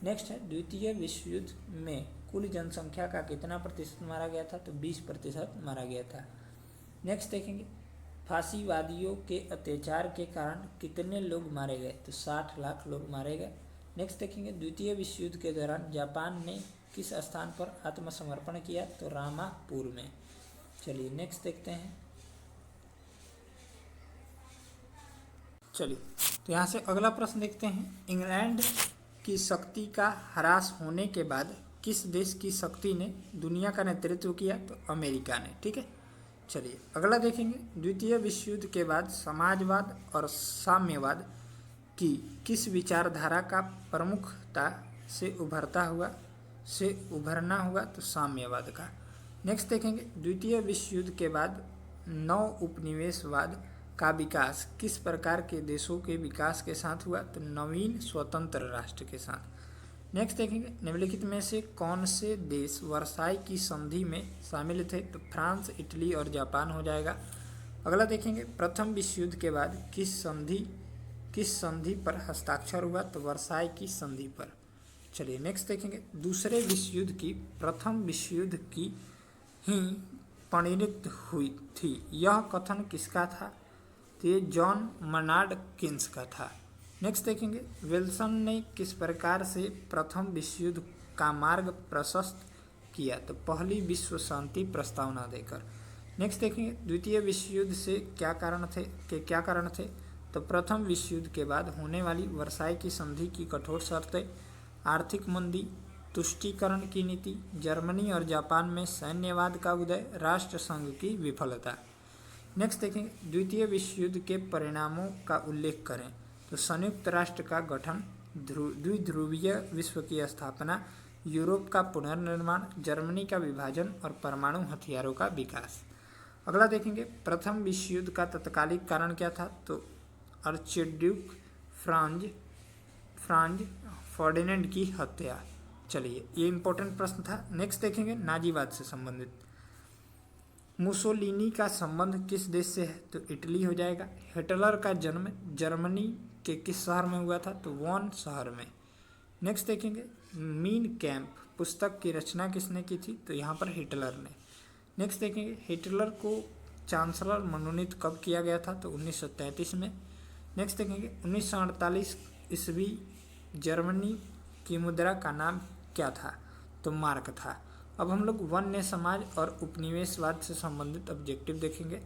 नेक्स्ट है द्वितीय विश्व युद्ध में कुल जनसंख्या का कितना प्रतिशत मारा गया था? तो 20% मारा गया था। नेक्स्ट देखेंगे फांसीवादियों के अत्याचार के कारण कितने लोग मारे गए? तो 60 लाख लोग मारे गए। नेक्स्ट देखेंगे द्वितीय विश्व युद्ध के दौरान जापान ने किस स्थान पर आत्मसमर्पण किया? तो रामापुर में। चलिए नेक्स्ट देखते हैं। चलिए तो यहाँ से अगला प्रश्न देखते हैं। इंग्लैंड की शक्ति का ह्रास होने के बाद किस देश की शक्ति ने दुनिया का नेतृत्व किया? तो अमेरिका ने। ठीक है। चलिए अगला देखेंगे। द्वितीय विश्व युद्ध के बाद समाजवाद और साम्यवाद की किस विचारधारा का प्रमुखता से उभरना हुआ? तो साम्यवाद का। नेक्स्ट देखेंगे द्वितीय विश्व युद्ध के बाद नव उपनिवेशवाद का विकास किस प्रकार के देशों के विकास के साथ हुआ? तो नवीन स्वतंत्र राष्ट्र के साथ। नेक्स्ट देखेंगे निम्नलिखित में से कौन से देश वर्साई की संधि में शामिल थे? तो फ्रांस, इटली और जापान हो जाएगा। अगला देखेंगे प्रथम विश्व युद्ध के बाद किस संधि पर हस्ताक्षर हुआ? तो वर्साई की संधि पर। चलिए नेक्स्ट देखेंगे दूसरे विश्व युद्ध की प्रथम विश्व युद्ध की ही परिणति हुई थी, यह कथन किसका था? तो ये जॉन मनार्ड किन्स का था। नेक्स्ट देखेंगे विल्सन ने किस प्रकार से प्रथम विश्व युद्ध का मार्ग प्रशस्त किया? तो पहली विश्व शांति प्रस्तावना देकर। नेक्स्ट देखेंगे द्वितीय विश्व युद्ध से क्या कारण थे? तो प्रथम विश्व युद्ध के बाद होने वाली वर्साई की संधि की कठोर शर्तें, आर्थिक मंदी, तुष्टीकरण की नीति, जर्मनी और जापान में सैन्यवाद का उदय, राष्ट्र संघ की विफलता। नेक्स्ट देखेंगे द्वितीय विश्व युद्ध के परिणामों का उल्लेख करें। तो संयुक्त राष्ट्र का गठन, द्विध्रुवीय विश्व की स्थापना, यूरोप का पुनर्निर्माण, जर्मनी का विभाजन और परमाणु हथियारों का विकास। अगला देखेंगे प्रथम विश्व युद्ध का तत्कालिक कारण क्या था? तो आर्चड्यूक फ्रांज फर्डिनेंड की हत्या। चलिए ये इंपॉर्टेंट प्रश्न था। नेक्स्ट देखेंगे नाजीवाद से संबंधित। मुसोलिनी का संबंध किस देश से है? तो इटली हो जाएगा। हिटलर का जन्म जर्मनी के किस शहर में हुआ था? तो वॉन शहर में। नेक्स्ट देखेंगे मीन कैंप पुस्तक की रचना किसने की थी? तो यहाँ पर हिटलर ने। नेक्स्ट देखेंगे हिटलर को चांसलर मनोनीत कब किया गया था? तो 1933 में। नेक्स्ट देखेंगे 1948 ईस्वी जर्मनी की मुद्रा का नाम क्या था, तो मार्क था। अब हम लोग वन्य समाज और उपनिवेशवाद से संबंधित ऑब्जेक्टिव देखेंगे।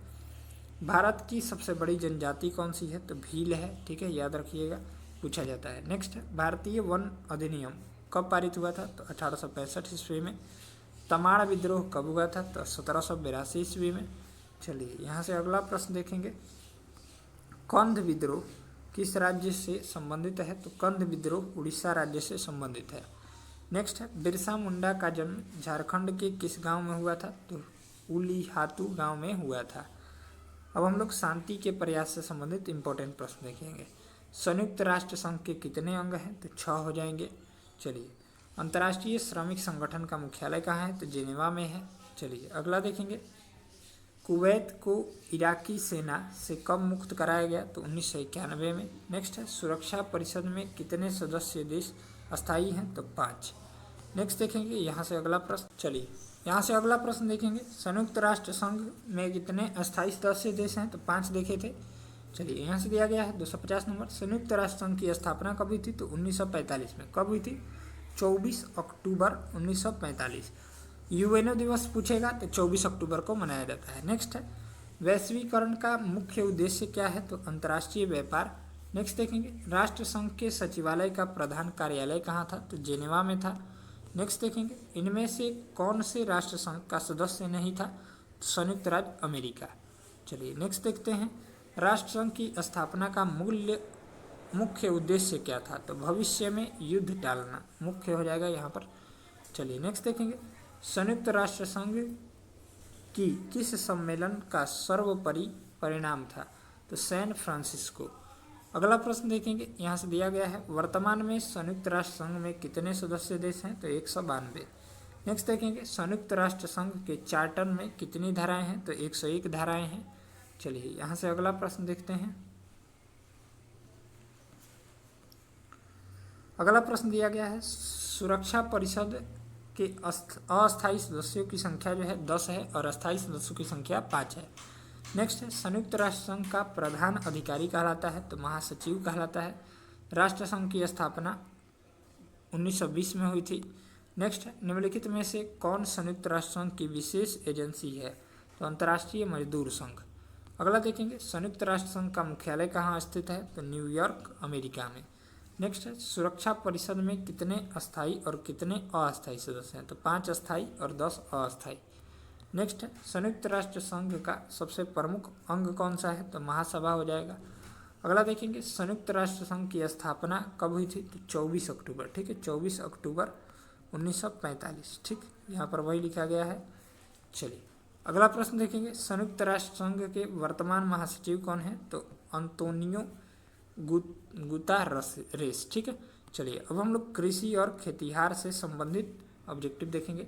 भारत की सबसे बड़ी जनजाति कौन सी है, तो भील है, ठीक है, याद रखिएगा, पूछा जाता है। नेक्स्ट है भारतीय वन अधिनियम कब पारित हुआ था, तो 1865 ईस्वी में। तमाड़ विद्रोह कब हुआ था, तो 1782 ईस्वी में। चलिए यहाँ से अगला प्रश्न देखेंगे, कंध विद्रोह किस राज्य से संबंधित है, तो कंध विद्रोह उड़ीसा राज्य से संबंधित है। नेक्स्ट है बिरसा मुंडा का जन्म झारखंड के किस गांव में हुआ था, तो उलीहातू गांव में हुआ था। अब हम लोग शांति के प्रयास से संबंधित इंपॉर्टेंट प्रश्न देखेंगे। संयुक्त राष्ट्र संघ के कितने अंग हैं, तो 6 हो जाएंगे। चलिए अंतर्राष्ट्रीय श्रमिक संगठन का मुख्यालय कहाँ है, तो जेनेवा में है। चलिए अगला देखेंगे, कुवैत को इराकी सेना से कब मुक्त कराया गया, तो 1991 में। नेक्स्ट है सुरक्षा परिषद में कितने सदस्य देश अस्थायी हैं, तो 5। नेक्स्ट देखेंगे यहाँ से अगला प्रश्न, चलिए यहाँ से अगला प्रश्न देखेंगे, संयुक्त राष्ट्र संघ में कितने अस्थायी सदस्य देश हैं, तो 5 देखे थे। चलिए यहाँ से दिया गया है 250 नंबर, संयुक्त राष्ट्र संघ की स्थापना कब हुई थी, तो 1945 में। कब हुई थी, 24 अक्टूबर 1945। यूएनओ दिवस पूछेगा तो 24 अक्टूबर को मनाया जाता है। नेक्स्ट है वैश्वीकरण का मुख्य उद्देश्य क्या है, तो अंतर्राष्ट्रीय व्यापार। नेक्स्ट देखेंगे राष्ट्र संघ के सचिवालय का प्रधान कार्यालय कहाँ था, तो जेनेवा में था। नेक्स्ट देखेंगे इनमें से कौन से राष्ट्र संघ का सदस्य नहीं था, तो संयुक्त राज्य अमेरिका। चलिए नेक्स्ट देखते हैं, राष्ट्र संघ की स्थापना का मुख्य उद्देश्य क्या था, तो भविष्य में युद्ध टालना मुख्य हो जाएगा यहाँ पर। चलिए नेक्स्ट देखेंगे, संयुक्त राष्ट्र संघ की किस सम्मेलन का सर्वोपरि परिणाम था, तो सैन फ्रांसिस्को। अगला प्रश्न देखेंगे, यहाँ से दिया गया है वर्तमान में संयुक्त राष्ट्र संघ में कितने सदस्य देश हैं, तो 192। नेक्स्ट देखेंगे संयुक्त राष्ट्र संघ के चार्टर में कितनी धाराएं हैं, तो 101 धाराएं हैं। चलिए यहाँ से अगला प्रश्न देखते हैं। अगला प्रश्न दिया गया है सुरक्षा परिषद के अस्थायी सदस्यों की संख्या जो है 10 है और अस्थायी सदस्यों की संख्या 5 है। नेक्स्ट है संयुक्त राष्ट्र संघ का प्रधान अधिकारी कहलाता है, तो महासचिव कहलाता है। राष्ट्र संघ की स्थापना 1920 में हुई थी। नेक्स्ट है निम्नलिखित में से कौन संयुक्त राष्ट्र संघ की विशेष एजेंसी है, तो अंतर्राष्ट्रीय मजदूर संघ। अगला देखेंगे संयुक्त राष्ट्र संघ का मुख्यालय कहाँ स्थित है, तो न्यूयॉर्क अमेरिका में। नेक्स्ट है सुरक्षा परिषद में कितने अस्थायी और कितने अस्थायी सदस्य हैं, तो 5 अस्थायी और 10 अस्थायी। नेक्स्ट है संयुक्त राष्ट्र संघ का सबसे प्रमुख अंग कौन सा है, तो महासभा हो जाएगा। अगला देखेंगे संयुक्त राष्ट्र संघ की स्थापना कब हुई थी, तो 24 अक्टूबर, ठीक है, 24 अक्टूबर 1945, ठीक, यहाँ पर वही लिखा गया है। चलिए अगला प्रश्न देखेंगे, संयुक्त राष्ट्र संघ के वर्तमान महासचिव कौन है, तो अंतोनियो गुतारेस, ठीक है। चलिए अब हम लोग कृषि और खेतिहार से संबंधित ऑब्जेक्टिव देखेंगे।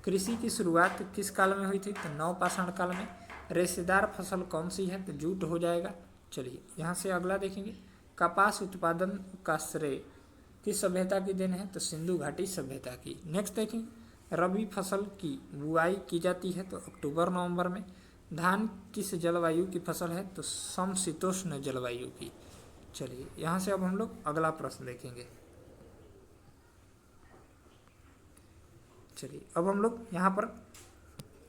कृषि की शुरुआत किस काल में हुई थी, तो नवपाषाण काल में। रेशेदार फसल कौन सी है, तो जूट हो जाएगा। चलिए यहाँ से अगला देखेंगे, कपास उत्पादन का श्रेय किस सभ्यता की देन है, तो सिंधु घाटी सभ्यता की। नेक्स्ट देखेंगे रबी फसल की बुआई की जाती है, तो अक्टूबर नवंबर में। धान किस जलवायु की फसल है, तो समशीतोष्ण जलवायु की। चलिए यहाँ से अब हम लोग अगला प्रश्न देखेंगे। चलिए अब हम लोग यहाँ पर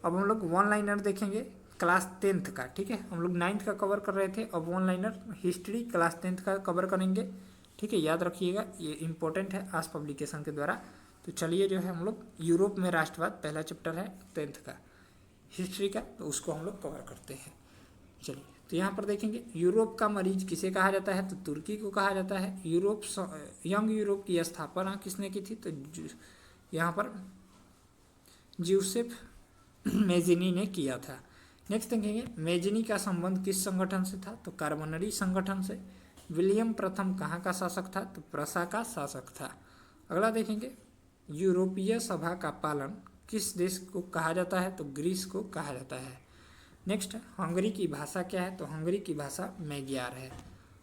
अब हम लोग वन लाइनर देखेंगे क्लास 10th का, ठीक है। हम लोग 9th का कवर कर रहे थे, अब one liner history class 10th का कवर करेंगे, ठीक है, याद रखिएगा, ये इंपॉर्टेंट है आज पब्लिकेशन के द्वारा। तो चलिए जो है हम लोग यूरोप में राष्ट्रवाद पहला चैप्टर है 10th का हिस्ट्री का, तो उसको हम लोग कवर करते हैं। चलिए तो यहाँ पर देखेंगे यूरोप का मरीज किसे कहा जाता है, तो तुर्की को कहा जाता है। यंग यूरोप की स्थापना किसने की थी, तो यहाँ पर ज्यूसेफ मेजिनी ने किया था। नेक्स्ट देखेंगे मेजिनी का संबंध किस संगठन से था, तो कार्बोनरी संगठन से। विलियम प्रथम कहाँ का शासक था, तो प्रसा का शासक था। अगला देखेंगे यूरोपीय सभा का पालन किस देश को कहा जाता है, तो ग्रीस को कहा जाता है। नेक्स्ट हंगरी की भाषा क्या है, तो हंगरी की भाषा मैग्यार है।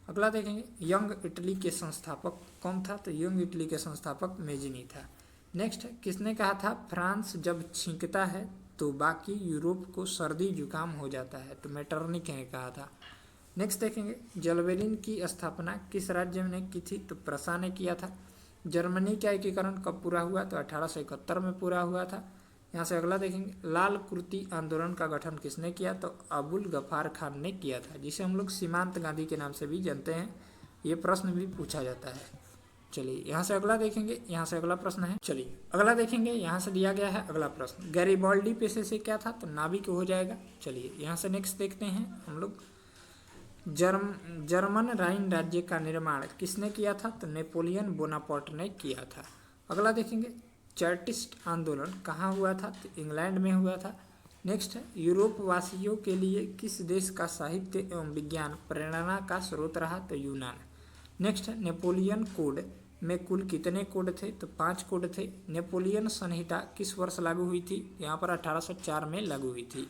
अगला देखेंगे यंग इटली के संस्थापक कौन था, तो यंग इटली के संस्थापक मेजिनी था। नेक्स्ट किसने कहा था फ्रांस जब छींकता है तो बाकी यूरोप को सर्दी जुकाम हो जाता है, तो मेटरनिक ने कहा था। नेक्स्ट देखेंगे जलवेरिन की स्थापना किस राज्य ने की थी, तो प्रशा ने किया था। जर्मनी का एकीकरण कब पूरा हुआ, तो 1871 में पूरा हुआ था। यहाँ से अगला देखेंगे लाल कुर्ती आंदोलन का गठन किसने किया, तो अबुल गफार खान ने किया था, जिसे हम लोग सीमांत गांधी के नाम से भी जानते हैं। ये प्रश्न भी पूछा जाता है। चलिए यहाँ से अगला देखेंगे, यहाँ से अगला प्रश्न है। चलिए अगला देखेंगे, यहाँ से दिया गया है अगला प्रश्न, गैरिबाल्डी पेशे से क्या था, तो नाविक हो जाएगा। चलिए यहाँ से नेक्स्ट देखते हैं हम लोग, जर्मन राइन राज्य का निर्माण किसने किया था, तो नेपोलियन बोनापार्ट ने किया था। अगला देखेंगे चार्टिस्ट आंदोलन कहाँ हुआ था, तो इंग्लैंड में हुआ था। नेक्स्ट है यूरोप वासियों के लिए किस देश का साहित्य एवं विज्ञान प्रेरणा का स्रोत रहा, तो यूनान। नेक्स्ट है नेपोलियन कोड में कुल कितने कोड थे, तो 5 कोड थे। नेपोलियन संहिता किस वर्ष लागू हुई थी, यहाँ पर 1804 में लागू हुई थी।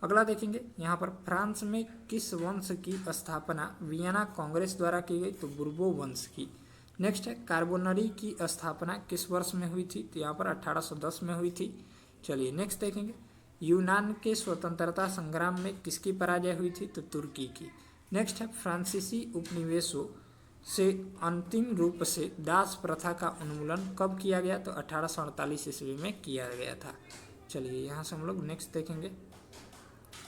अगला देखेंगे यहाँ पर फ्रांस में किस वंश की स्थापना वियना कांग्रेस द्वारा की गई, तो बुर्बो वंश की। नेक्स्ट है कार्बोनरी की स्थापना किस वर्ष में हुई थी, तो यहाँ पर 1810 में हुई थी। चलिए नेक्स्ट देखेंगे यूनान के स्वतंत्रता संग्राम में किसकी पराजय हुई थी, तो तुर्की की। नेक्स्ट है फ्रांसीसी उपनिवेशों से अंतिम रूप से दास प्रथा का उन्मूलन कब किया गया, तो 1848 ईस्वी में किया गया था। चलिए यहाँ से हम लोग नेक्स्ट देखेंगे,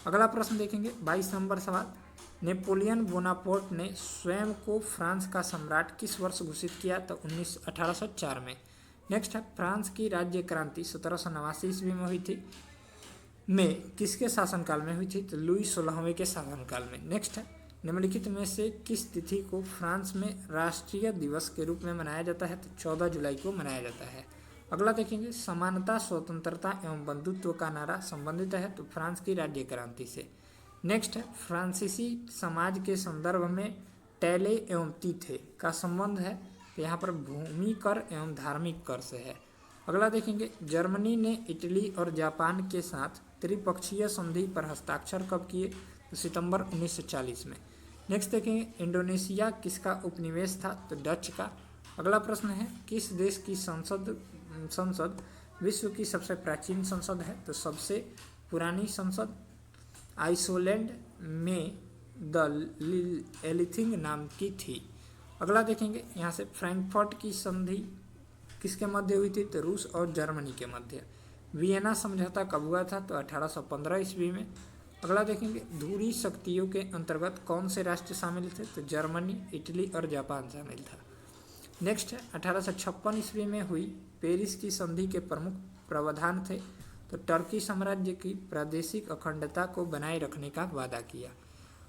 अगला प्रश्न देखेंगे 22 नंबर सवाल, नेपोलियन बोनापार्ट ने स्वयं को फ्रांस का सम्राट किस वर्ष घोषित किया, तो 1804 में। नेक्स्ट है फ्रांस की राज्य क्रांति 1789 ईस्वी में हुई थी, में किसके शासनकाल में हुई थी, तो लुई 16वें के शासनकाल में। नेक्स्ट है निम्नलिखित में से किस तिथि को फ्रांस में राष्ट्रीय दिवस के रूप में मनाया जाता है, तो 14 जुलाई को मनाया जाता है। अगला देखेंगे समानता स्वतंत्रता एवं बंधुत्व का नारा संबंधित है, तो फ्रांस की राज्य क्रांति से। नेक्स्ट है फ्रांसीसी समाज के संदर्भ में टैले एवं तीथे का संबंध है, तो यहाँ पर भूमि कर एवं धार्मिक कर से है। अगला देखेंगे जर्मनी ने इटली और जापान के साथ त्रिपक्षीय संधि पर हस्ताक्षर कब किए, तो सितंबर 1940 में। नेक्स्ट देखेंगे इंडोनेशिया किसका उपनिवेश था, तो डच का। अगला प्रश्न है किस देश की संसद विश्व की सबसे प्राचीन संसद है, तो सबसे पुरानी संसद आइसलैंड में द एलिथिंग नाम की थी। अगला देखेंगे यहाँ से फ्रैंकफर्ट की संधि किसके मध्य हुई थी, तो रूस और जर्मनी के मध्य। वियना समझौता कब हुआ था, तो 1815 ईस्वी में। अगला देखेंगे धुरी शक्तियों के अंतर्गत कौन से राष्ट्र शामिल थे, तो जर्मनी, इटली और जापान शामिल था। नेक्स्ट है 1856 ईस्वी में हुई पेरिस की संधि के प्रमुख प्रावधान थे, तो टर्की साम्राज्य की प्रादेशिक अखंडता को बनाए रखने का वादा किया।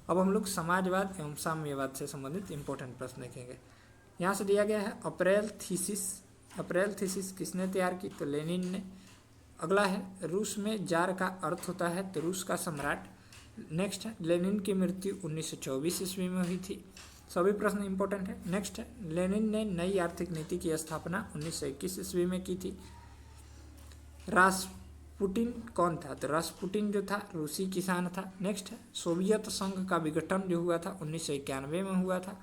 अब हम लोग समाजवाद एवं साम्यवाद से संबंधित इंपॉर्टेंट प्रश्न देखेंगे। यहाँ से दिया गया है अप्रैल थीसिस किसने तैयार की, तो लेनिन ने। अगला है रूस में जार का अर्थ होता है, तो रूस का सम्राट। नेक्स्ट है लेनिन की मृत्यु 1924 ईस्वी में हुई थी। सभी प्रश्न इंपॉर्टेंट है। नेक्स्ट है लेनिन ने नई आर्थिक नीति की स्थापना 1921 ईस्वी में की थी। रास्पुटिन कौन था, तो रास्पुटिन जो था रूसी किसान था। नेक्स्ट है सोवियत संघ का विघटन जो हुआ था 1991 में हुआ था।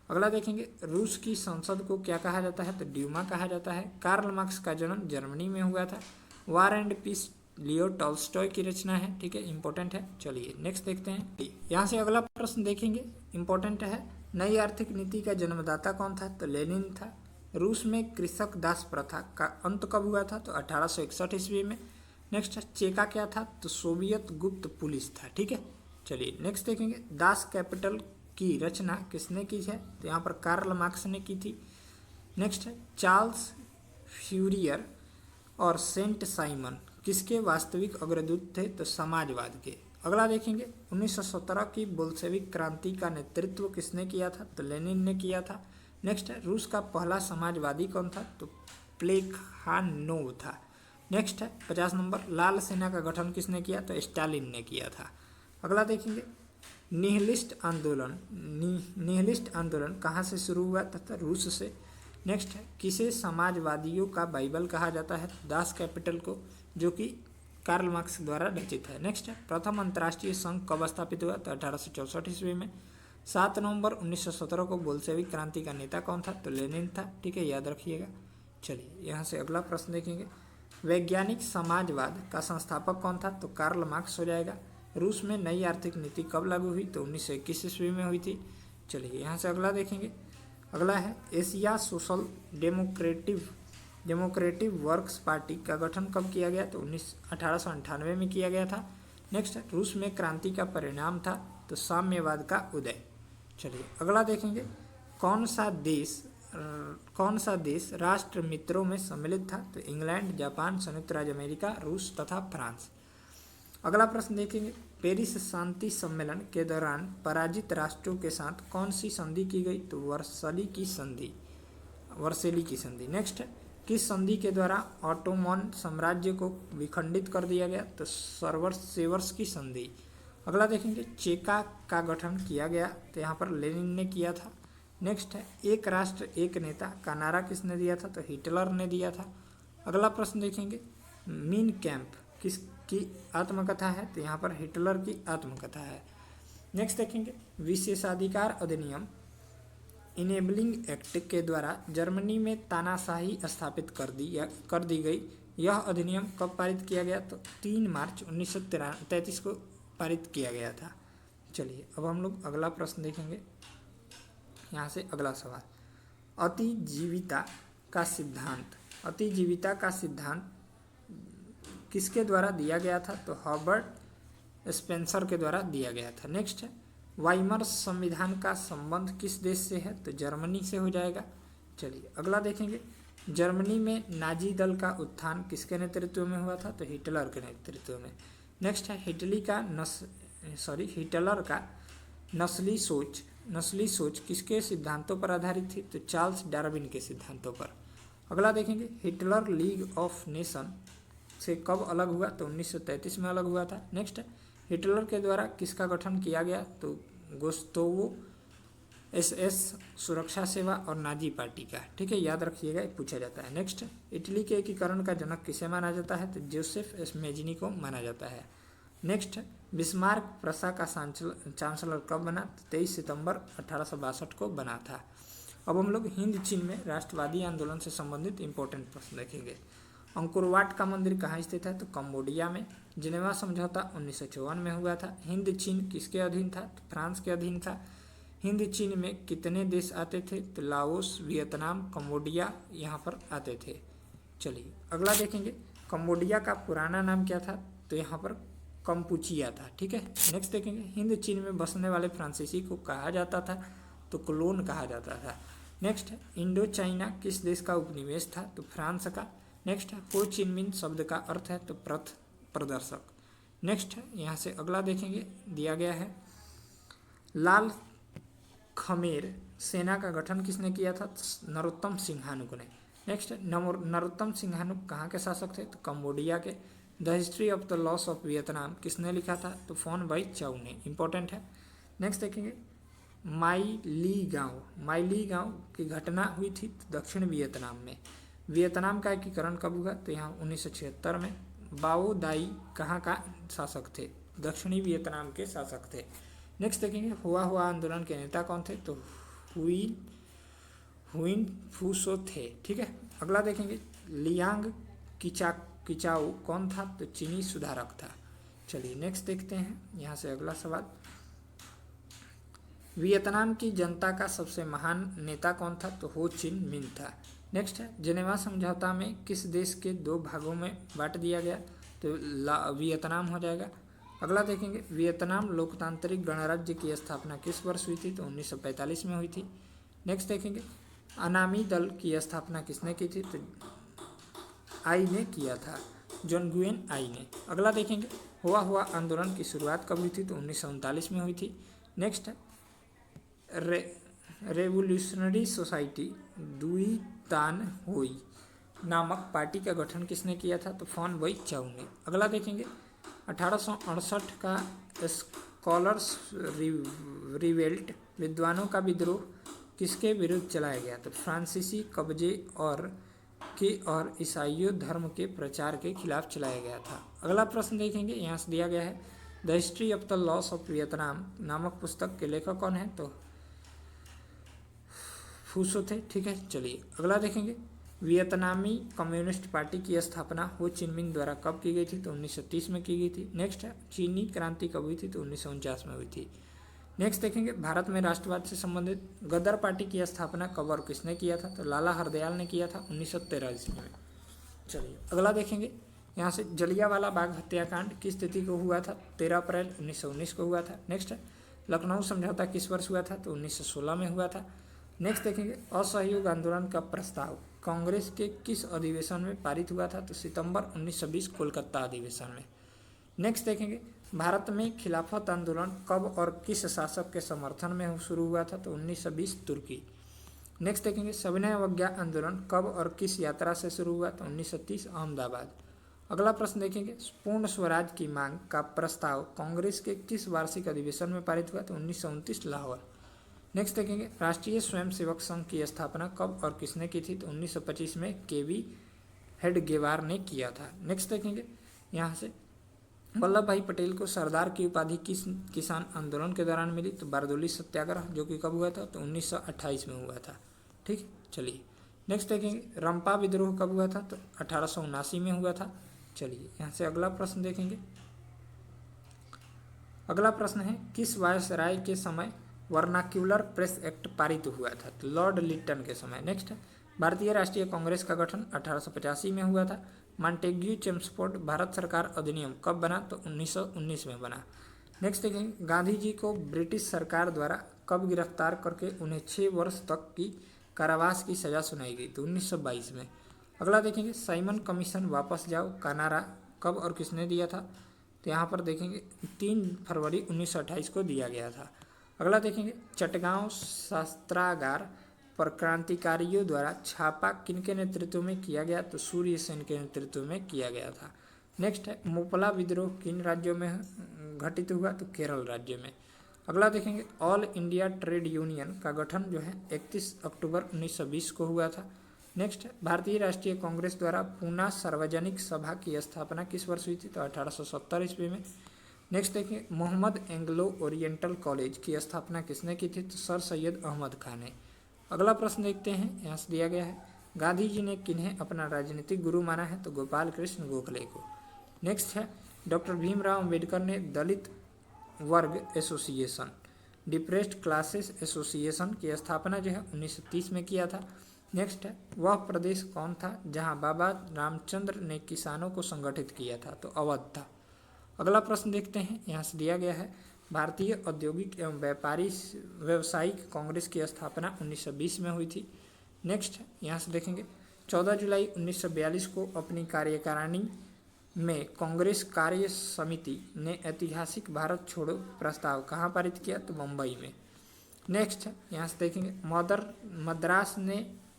अगला देखेंगे रूस की संसद को क्या कहा जाता है, तो ड्यूमा कहा जाता है। कार्ल मार्क्स का जन्म जर्मनी में हुआ था। War and piece Leo Tolstoy की रचना है, ठीक है, इंपॉर्टेंट है। चलिए नेक्स्ट देखते हैं। यहाँ से अगला प्रश्न देखेंगे, इंपॉर्टेंट है। नई आर्थिक नीति का जन्मदाता कौन था, तो लेनिन था। रूस में कृषक दास प्रथा का अंत कब हुआ था, तो 1861 ईस्वी में। नेक्स्ट चेका क्या था, तो सोवियत गुप्त पुलिस था, ठीक है। चलिए नेक्स्ट देखेंगे दास कैपिटल की रचना किसने की है, तो यहाँ पर कार्ल मार्क्स ने की थी। नेक्स्ट है चार्ल्स फ्यूरियर और सेंट साइमन किसके वास्तविक अग्रदूत थे, तो समाजवाद के। अगला देखेंगे 1917 की बोल्शेविक क्रांति का नेतृत्व किसने किया था, तो लेनिन ने किया था। नेक्स्ट है रूस का पहला समाजवादी कौन था, तो प्लेखानोव था। नेक्स्ट है 50 नंबर लाल सेना का गठन किसने किया, तो स्टालिन ने किया था। अगला देखेंगे निहिलिस्ट आंदोलन कहाँ से शुरू हुआ, तथा रूस से। नेक्स्ट है किसे समाजवादियों का बाइबल कहा जाता है, दास कैपिटल को, जो कि कार्ल मार्क्स द्वारा रचित है। नेक्स्ट है प्रथम अंतर्राष्ट्रीय संघ कब स्थापित हुआ, तो 1864 ईस्वी में। 7 नवंबर 1917 को बोल्शेविक क्रांति का नेता कौन था, तो लेनिन था, ठीक है, याद रखिएगा। चलिए यहाँ से अगला प्रश्न देखेंगे। वैज्ञानिक समाजवाद का संस्थापक कौन था, तो कार्ल मार्क्स हो जाएगा। रूस में नई आर्थिक नीति कब लागू हुई? तो 1921 ईस्वी में हुई थी। चलिए यहाँ से अगला देखेंगे। अगला है Asia social democratic works party का गठन कब किया गया? तो 1898 में किया गया था। नेक्स्ट, रूस में क्रांति का परिणाम था तो साम्यवाद का उदय। चलिए अगला देखेंगे। कौन सा देश राष्ट्र मित्रों में सम्मिलित था? तो इंग्लैंड, जापान, संयुक्त राज्य अमेरिका, रूस तथा फ्रांस। अगला प्रश्न देखेंगे। पेरिस शांति सम्मेलन के दौरान पराजित राष्ट्रों के साथ कौन सी संधि की गई? तो वर्सेली की संधि। नेक्स्ट, किस संधि के द्वारा ऑटोमन साम्राज्य को विखंडित कर दिया गया? तो सेवर्स की संधि। अगला देखेंगे। चेका का गठन किया गया तो यहाँ पर लेनिन ने किया था। नेक्स्ट है एक राष्ट्र एक नेता का नारा किसने दिया था? तो हिटलर ने दिया था। अगला प्रश्न देखेंगे। मीन कैंप किसकी आत्मकथा है? तो यहाँ पर हिटलर की आत्मकथा है। नेक्स्ट देखेंगे। विशेषाधिकार अधिनियम इनेबलिंग एक्ट के द्वारा जर्मनी में तानाशाही स्थापित कर दी गई। यह अधिनियम कब पारित किया गया? तो 3 मार्च 1933 को पारित किया गया था। चलिए अब हम लोग अगला प्रश्न देखेंगे। यहाँ से अगला सवाल। अतिजीविता का सिद्धांत किसके द्वारा दिया गया था? तो हर्बर्ट स्पेंसर के द्वारा दिया गया था। नेक्स्ट है वाइमर संविधान का संबंध किस देश से है? तो जर्मनी से हो जाएगा। चलिए अगला देखेंगे। जर्मनी में नाजी दल का उत्थान किसके नेतृत्व में हुआ था? तो हिटलर के नेतृत्व में। नेक्स्ट है हिटलर का नस्ली सोच किसके सिद्धांतों पर आधारित थी? तो चार्ल्स डार्विन के सिद्धांतों पर। अगला देखेंगे। हिटलर लीग ऑफ नेशन से कब अलग हुआ? तो 1933 में अलग हुआ था। नेक्स्ट, हिटलर के द्वारा किसका गठन किया गया? तो गुस्तावो SS सुरक्षा सेवा और नाजी पार्टी का। ठीक है, याद रखिएगा, पूछा जाता है। नेक्स्ट, इटली के एकीकरण का जनक किसे माना जाता है? तो जोसेफ स्मेजिनी को माना जाता है। नेक्स्ट, बिस्मार्क प्रशा का चांसलर कब बना? 23 सितंबर 1862 को बना था। अब हम लोग हिंद चीन में राष्ट्रवादी आंदोलन से संबंधित इंपॉर्टेंट प्रश्न देखेंगे। अंकुरवाट का मंदिर कहाँ स्थित है? तो कंबोडिया में। जिनेवा समझौता 1954 में हुआ था। हिंद चीन किसके अधीन था? तो फ्रांस के अधीन था। हिंद चीन में कितने देश आते थे? तो लाओस, वियतनाम, कंबोडिया यहाँ पर आते थे। चलिए अगला देखेंगे। कंबोडिया का पुराना नाम क्या था? तो यहाँ पर कंपुचिया था। ठीक है। नेक्स्ट देखेंगे। हिंद चीन में बसने वाले फ्रांसीसी को कहा जाता था? तो कोलोन कहा जाता था। नेक्स्ट, इंडो चाइना किस देश का उपनिवेश था? तो फ्रांस का। नेक्स्ट, हो चिन मिन शब्द का अर्थ है? तो प्रदर्शक। नेक्स्ट यहाँ से अगला देखेंगे। दिया गया है लाल खमेर सेना का गठन किसने किया था? नरोत्तम सिंहानुक ने। नेक्स्ट, नरोत्तम सिंहानुक कहाँ के शासक थे? तो कंबोडिया के। The history of the loss of Vietnam किसने लिखा था? तो फोन बाई चाउ ने। इंपॉर्टेंट है। नेक्स्ट देखेंगे। माइली गांव की घटना हुई थी दक्षिण वियतनाम में। वियतनाम का एकीकरण कब हुआ? तो यहाँ 1976 में। बाओ दाई कहाँ का शासक थे? दक्षिणी वियतनाम के शासक थे। नेक्स्ट देखेंगे। हुआ आंदोलन के नेता कौन थे? तो हुइन फूसो थे। ठीक है। अगला देखेंगे। लियांग किचाओ कौन था? तो चीनी सुधारक था। चलिए नेक्स्ट देखते हैं। यहाँ से अगला सवाल। वियतनाम की जनता का सबसे महान नेता कौन था? तो हो चिन मिन था। नेक्स्ट है। जिनेवा समझौता में किस देश के 2 भागों में बांट दिया गया? तो वियतनाम हो जाएगा। अगला देखेंगे। वियतनाम लोकतांत्रिक गणराज्य की स्थापना किस वर्ष हुई थी? तो 1945 में हुई थी। नेक्स्ट देखेंगे। अनामी दल की स्थापना किसने की थी? तो आई ने किया था, जॉन गुएन आई ने। अगला देखेंगे। हुआ आंदोलन की शुरुआत कब हुई थी? तो 1939 में हुई थी। नेक्स्ट, रेवोल्यूशनरी सोसाइटी दुई तान हुई नामक पार्टी का गठन किसने किया था? तो फोन बाई चाउ ने। अगला देखेंगे। 1868 का स्कॉलर्स रिवेल्ट विद्वानों का विद्रोह किसके विरुद्ध चलाया गया? तो फ्रांसीसी कब्जे और ईसाई धर्म के प्रचार के खिलाफ चलाया गया था। अगला प्रश्न देखेंगे। यहाँ से दिया गया है the history of the loss of Vietnam नामक पुस्तक के लेखक कौन है? तो फूसो थे। ठीक है। चलिए अगला देखेंगे। वियतनामी कम्युनिस्ट पार्टी की स्थापना हो चिन मिंग द्वारा कब की गई थी? तो 1930 में की गई थी। नेक्स्ट है चीनी क्रांति कब हुई थी? तो 1949 में हुई थी। नेक्स्ट देखेंगे भारत में राष्ट्रवाद से संबंधित गदर पार्टी की स्थापना कब और किसने किया था? तो लाला हरदयाल ने किया था 1913 ईस्वी में। चलिए अगला देखेंगे यहाँ से जलियांवाला बाग हत्याकांड किस तिथि को हुआ था? 13 अप्रैल 1919 को हुआ था। नेक्स्ट है लखनऊ समझौता किस वर्ष हुआ था? तो 1916 में हुआ था। नेक्स्ट देखेंगे असहयोग आंदोलन का प्रस्ताव कांग्रेस के किस अधिवेशन में पारित हुआ था? तो सितंबर 1920 कोलकाता अधिवेशन में। नेक्स्ट देखेंगे भारत में खिलाफत आंदोलन कब और किस शासक के समर्थन में शुरू हुआ था? तो 1920 तुर्की। नेक्स्ट देखेंगे सविनय अवज्ञा आंदोलन कब और किस यात्रा से शुरू हुआ? तो 1930 अहमदाबाद। अगला प्रश्न देखेंगे पूर्ण स्वराज की मांग का प्रस्ताव कांग्रेस के किस वार्षिक अधिवेशन में पारित हुआ? तो 1929 लाहौर। नेक्स्ट देखेंगे राष्ट्रीय स्वयंसेवक संघ की स्थापना कब और किसने की थी? तो 1925 में केवी हेडगेवार ने किया था। नेक्स्ट देखेंगे यहाँ से वल्लभ भाई पटेल को सरदार की उपाधि किस किसान आंदोलन के दौरान मिली? तो बारदोली सत्याग्रह, जो कि कब हुआ था? तो 1928 में हुआ था। ठीक, चलिए नेक्स्ट देखेंगे रंपा विद्रोह कब हुआ था? तो 1879 में हुआ था। चलिए यहाँ से अगला प्रश्न देखेंगे। अगला प्रश्न है किस वायसराय के समय वर्नाक्यूलर प्रेस एक्ट पारित हुआ था? तो लॉर्ड लिटन के समय। नेक्स्ट है भारतीय राष्ट्रीय कांग्रेस का गठन 1885 में हुआ था। मॉन्टेग्यू चेम्सफोर्ड भारत सरकार अधिनियम कब बना? तो 1919 में बना। नेक्स्ट देखेंगे गांधी जी को ब्रिटिश सरकार द्वारा कब गिरफ्तार करके उन्हें 6 वर्ष तक की कारावास की सजा सुनाई गई? तो 1922 में। अगला देखेंगे साइमन कमीशन वापस जाओ का नारा कब और किसने दिया था? तो यहाँ पर देखेंगे 3 फरवरी 1928 को दिया गया था। अगला देखेंगे चटगांव शस्त्रागार पर क्रांतिकारियों द्वारा छापा किनके नेतृत्व में किया गया? तो सूर्य सेन के नेतृत्व में किया गया था। नेक्स्ट है मोपला विद्रोह किन राज्यों में घटित हुआ? तो केरल राज्य में। अगला देखेंगे ऑल इंडिया ट्रेड यूनियन का गठन जो है 31 अक्टूबर 1920 को हुआ था। नेक्स्ट है भारतीय राष्ट्रीय कांग्रेस द्वारा पूना सार्वजनिक सभा की स्थापना किस वर्ष हुई थी? तो 1870 ईस्वी में। नेक्स्ट देखिए मोहम्मद एंग्लो ओरिएंटल कॉलेज की स्थापना किसने की थी? तो सर सैयद अहमद खान ने। अगला प्रश्न देखते हैं, यहाँ से दिया गया है गांधी जी ने किन्हें अपना राजनीतिक गुरु माना है? तो गोपाल कृष्ण गोखले को। नेक्स्ट है डॉक्टर भीमराव अंबेडकर ने दलित वर्ग एसोसिएशन डिप्रेस्ड क्लासेस एसोसिएशन की स्थापना जो है 1930 में किया था। नेक्स्ट है वह प्रदेश कौन था जहां बाबा रामचंद्र ने किसानों को संगठित किया था? तो अवध था। अगला प्रश्न देखते हैं, यहाँ से दिया गया है भारतीय औद्योगिक एवं व्यावसायिक कांग्रेस की स्थापना 1920 में हुई थी। नेक्स्ट यहाँ से देखेंगे 14 जुलाई 1942 को अपनी कार्यकारिणी में कांग्रेस कार्य समिति ने ऐतिहासिक भारत छोड़ो प्रस्ताव कहाँ पारित किया? तो मुंबई में। नेक्स्ट यहाँ से देखेंगे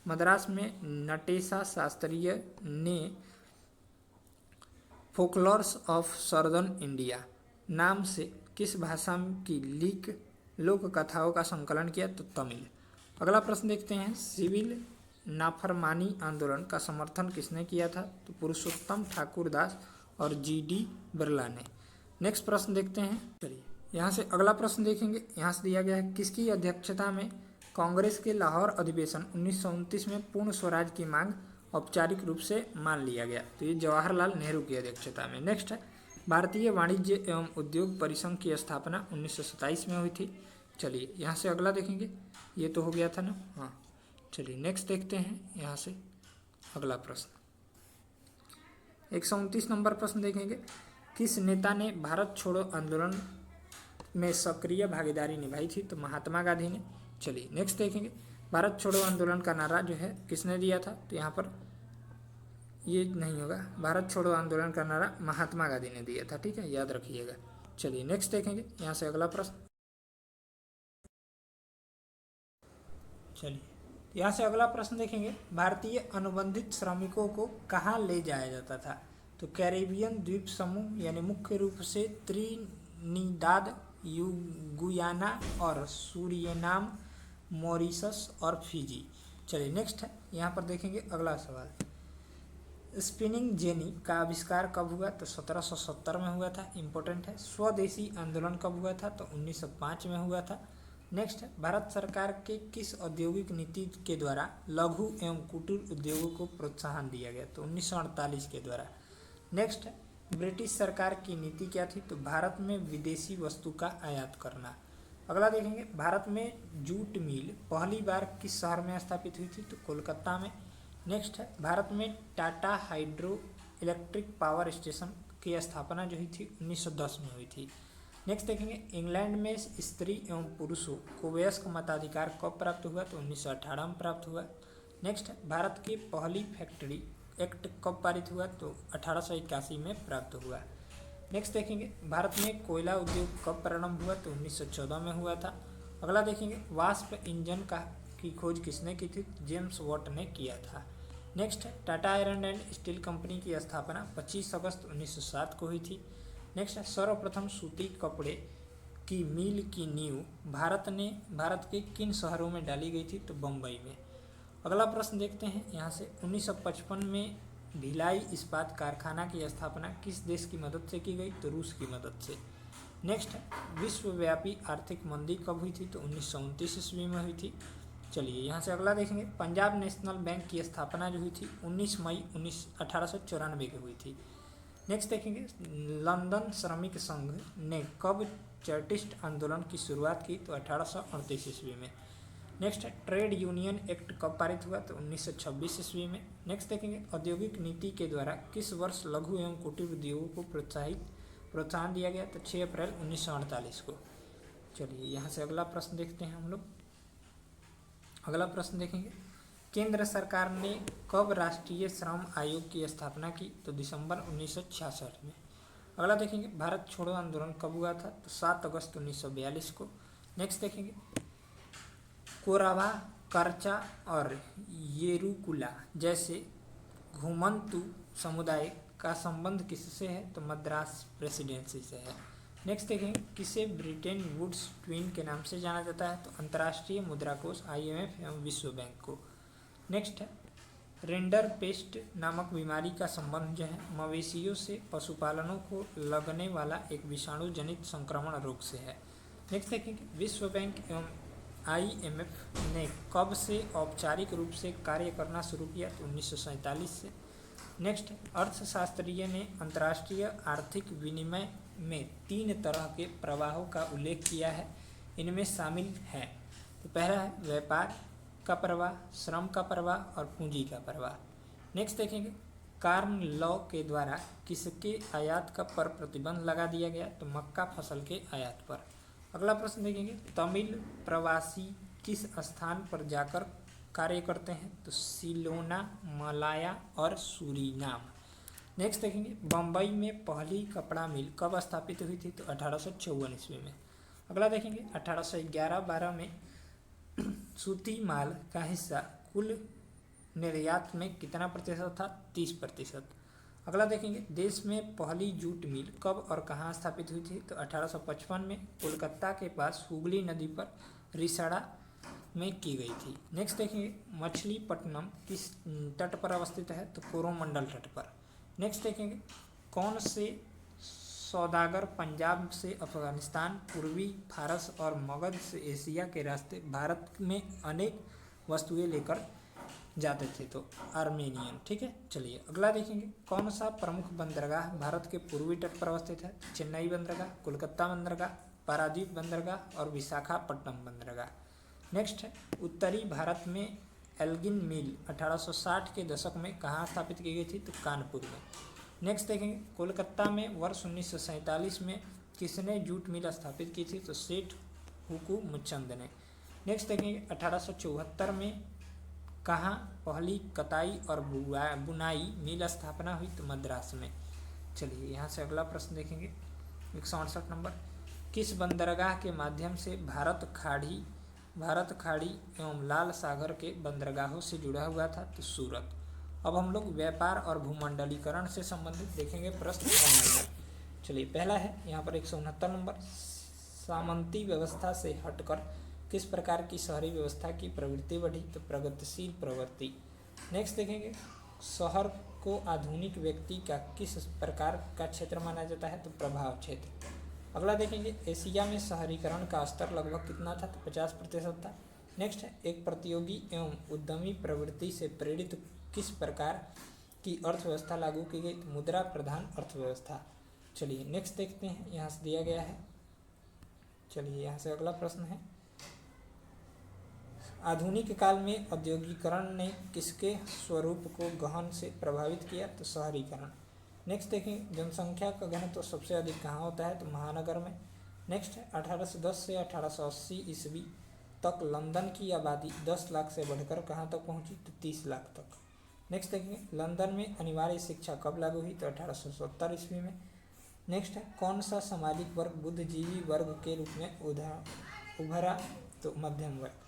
मद्रास में नटेशा शास्त्रीय ने फोकलोर्स ऑफ सदर्न इंडिया नाम से किस भाषा की लोक कथाओं का संकलन किया? तो तमिल। अगला प्रश्न देखते हैं सिविल नाफरमानी आंदोलन का समर्थन किसने किया था? तो पुरुषोत्तम ठाकुर दास और जीडी बिरला ने। नेक्स्ट प्रश्न देखते हैं, चलिए यहाँ से अगला प्रश्न देखेंगे। यहाँ से दिया गया है किसकी अध्यक्षता में कांग्रेस के लाहौर अधिवेशन 1929 में पूर्ण स्वराज की मांग औपचारिक रूप से मान लिया गया? तो ये जवाहरलाल नेहरू की अध्यक्षता में। नेक्स्ट है भारतीय वाणिज्य एवं उद्योग परिसंघ की स्थापना 1927 में हुई थी। चलिए यहाँ से अगला देखेंगे, ये तो हो गया था ना, हाँ। चलिए नेक्स्ट देखते हैं यहाँ से अगला प्रश्न 129 नंबर प्रश्न देखेंगे किस नेता ने भारत छोड़ो आंदोलन में सक्रिय भागीदारी निभाई थी? तो महात्मा गांधी ने। चलिए नेक्स्ट देखेंगे भारत छोड़ो आंदोलन का नारा जो है किसने दिया था? तो यहाँ पर ये नहीं होगा, भारत छोड़ो आंदोलन का नारा महात्मा गांधी ने दिया था, ठीक है, याद रखिएगा। चलिए नेक्स्ट देखेंगे यहाँ से अगला प्रश्न। चलिए यहाँ से अगला प्रश्न देखेंगे भारतीय अनुबंधित श्रमिकों को कहाँ ले जाया जाता था? तो कैरेबियन द्वीप समूह यानी मुख्य रूप से त्रिनिदाद, गुयाना और सूरिनाम, मॉरिशस और फिजी। चलिए नेक्स्ट है यहाँ पर देखेंगे अगला सवाल स्पिनिंग जेनी का आविष्कार कब हुआ? तो 1770 में हुआ था, इंपॉर्टेंट है। स्वदेशी आंदोलन कब हुआ था? तो 1905 में हुआ था। नेक्स्ट है, भारत सरकार के किस औद्योगिक नीति के द्वारा लघु एवं कुटीर उद्योगों को प्रोत्साहन दिया गया? तो 1948 के द्वारा। नेक्स्ट है, ब्रिटिश सरकार की नीति क्या थी? तो भारत में विदेशी वस्तु का आयात करना। अगला देखेंगे, भारत में जूट मिल पहली बार किस शहर में स्थापित हुई थी? तो कोलकाता में। नेक्स्ट है, भारत में Tata hydro electric power station की स्थापना जो हुई थी 1910 में हुई थी। नेक्स्ट देखेंगे, इंग्लैंड में स्त्री एवं पुरुषों को वयस्क मताधिकार कब प्राप्त हुआ? तो 1918 में प्राप्त हुआ। नेक्स्ट, भारत की पहली फैक्ट्री एक्ट कब पारित हुआ? तो 1881 में प्राप्त हुआ। नेक्स्ट देखेंगे, भारत में कोयला उद्योग कब प्रारंभ हुआ? तो 1914 में हुआ था। अगला देखेंगे, वाष्प इंजन की खोज किसने की थी? जेम्स वॉट ने किया था। Next, Tata iron and steel company की स्थापना 25 अगस्त 1907 को हुई थी। नेक्स्ट, सर्वप्रथम सूती कपड़े की मिल की नींव भारत के किन शहरों में डाली गई थी? तो बम्बई में। अगला प्रश्न देखते हैं यहाँ से, 1955 में भिलाई इस्पात कारखाना की स्थापना किस देश की मदद से की गई? तो रूस की मदद से। नेक्स्ट, विश्वव्यापी आर्थिक मंदी कब हुई थी? तो 1929 ईस्वी में हुई थी। चलिए यहाँ से अगला देखेंगे, पंजाब नेशनल बैंक की स्थापना जो हुई थी 19 मई 1894 की हुई थी। नेक्स्ट देखेंगे, लंदन श्रमिक संघ ने कब चार्टिस्ट आंदोलन की शुरुआत की? तो 1838 ईस्वी में। नेक्स्ट, ट्रेड यूनियन एक्ट कब पारित हुआ? तो 1926 ईस्वी में। नेक्स्ट देखेंगे, औद्योगिक नीति के द्वारा किस वर्ष लघु एवं कुटीर उद्योगों को प्रोत्साहन दिया गया? तो 6 अप्रैल 1948 को। चलिए यहाँ से अगला प्रश्न देखते हैं हम लोग। अगला प्रश्न देखेंगे, केंद्र सरकार ने कब राष्ट्रीय श्रम आयोग की स्थापना की? तो दिसंबर 1966 में। अगला देखेंगे, भारत छोड़ो आंदोलन कब हुआ था? तो 7 अगस्त 1942 को। नेक्स्ट देखेंगे, कोरावा, करचा और येरुकुला जैसे घुमंतु समुदाय का संबंध किससे है? तो मद्रास प्रेसिडेंसी से है। नेक्स्ट देखेंगे, किसे ब्रिटेन वुड्स ट्विन के नाम से जाना जाता है? तो अंतर्राष्ट्रीय मुद्रा कोष IMF एवं विश्व बैंक को। नेक्स्ट है, रेंडर पेस्ट नामक बीमारी का संबंध जो है मवेशियों से पशुपालनों को लगने वाला एक विषाणु जनित संक्रमण रोग से है। नेक्स्ट देखेंगे, विश्व बैंक एवं IMF ने कब से औपचारिक रूप से कार्य करना शुरू किया? तो 1947 से। नेक्स्ट, अर्थशास्त्रीय ने अंतर्राष्ट्रीय आर्थिक विनिमय में 3 तरह के प्रवाहों का उल्लेख किया है, इनमें शामिल है। तो पहला है व्यापार का प्रवाह, श्रम का प्रवाह और पूंजी का प्रवाह। नेक्स्ट देखेंगे, कार्न लॉ के द्वारा किसके आयात का पर प्रतिबंध लगा दिया गया? तो मक्का फसल के आयात पर। अगला प्रश्न देखेंगे, तमिल प्रवासी किस स्थान पर जाकर कार्य करते हैं? तो सिलोना, मलाया और सूरीनाम। नेक्स्ट देखेंगे, बम्बई में पहली कपड़ा मिल कब स्थापित हुई थी? तो 1854 ईस्वी में। अगला देखेंगे, 1811-12 में सूती माल का हिस्सा कुल निर्यात में कितना प्रतिशत था? 30%। अगला देखेंगे, देश में पहली जूट मिल कब और कहाँ स्थापित हुई थी? तो 1855 में कोलकाता के पास हुगली नदी पर रिसाड़ा में की गई थी। नेक्स्ट देखेंगे, मछलीपट्टनम किस तट पर अवस्थित है? तो कोरोमंडल तट पर। नेक्स्ट देखेंगे, कौन से सौदागर पंजाब से अफगानिस्तान, पूर्वी फारस और मगध से एशिया के रास्ते भारत में अनेक वस्तुएं लेकर जाते थे? तो आर्मेनियन। ठीक है, चलिए अगला देखेंगे, कौन सा प्रमुख बंदरगाह भारत के पूर्वी तट पर अवस्थित है? चेन्नई बंदरगाह, कोलकाता बंदरगाह, पारादीप बंदरगाह और विशाखापट्टनम बंदरगाह। नेक्स्ट है, उत्तरी भारत में एल्गिन मिल 1860 के दशक में कहाँ स्थापित की गई थी? तो कानपुर में। नेक्स्ट देखेंगे, कोलकाता में वर्ष 1947 में किसने जूट मिल स्थापित की थी? तो सेठ हुकुमचंद ने। नेक्स्ट देखेंगे, 1874 में कहाँ पहली कताई और बुनाई मिल स्थापना हुई? तो मद्रास में। चलिए यहाँ से अगला प्रश्न देखेंगे, 168 नंबर, किस बंदरगाह के माध्यम से भारत खाड़ी एवं लाल सागर के बंदरगाहों से जुड़ा हुआ था? तो सूरत। अब हम लोग व्यापार और भूमंडलीकरण से संबंधित देखेंगे प्रश्न। चलिए पहला है यहाँ पर 169 नंबर, सामंती व्यवस्था से हटकर किस प्रकार की शहरी व्यवस्था की प्रवृत्ति बढ़ी? तो प्रगतिशील प्रवृत्ति। नेक्स्ट देखेंगे, शहर को आधुनिक व्यक्ति का किस प्रकार का क्षेत्र माना जाता है? तो प्रभाव क्षेत्र। अगला देखेंगे, एशिया में शहरीकरण का स्तर लगभग कितना था, तो 50% था। नेक्स्ट है, एक प्रतियोगी एवं उद्यमी प्रवृत्ति से प्रेरित किस प्रकार की अर्थव्यवस्था लागू की गई, तो मुद्रा प्रधान अर्थव्यवस्था। चलिए नेक्स्ट देखते हैं, यहाँ से दिया गया है। चलिए यहाँ से अगला प्रश्न है, आधुनिक काल में औद्योगिकरण ने किसके स्वरूप को गहन से प्रभावित किया, तो शहरीकरण। नेक्स्ट देखें, जनसंख्या का घनत्व सबसे अधिक कहाँ होता है, तो महानगर में। नेक्स्ट है, 1810 से 1880 ईस्वी तक लंदन की आबादी 10 लाख से बढ़कर कहाँ तक पहुँची, तो 30 लाख तक। नेक्स्ट देखेंगे, लंदन में अनिवार्य शिक्षा कब लागू हुई, तो 1870 ईस्वी में। नेक्स्ट है, कौन सा सामाजिक वर्ग बुद्धिजीवी वर्ग के रूप में उभरा, तो मध्यम वर्ग।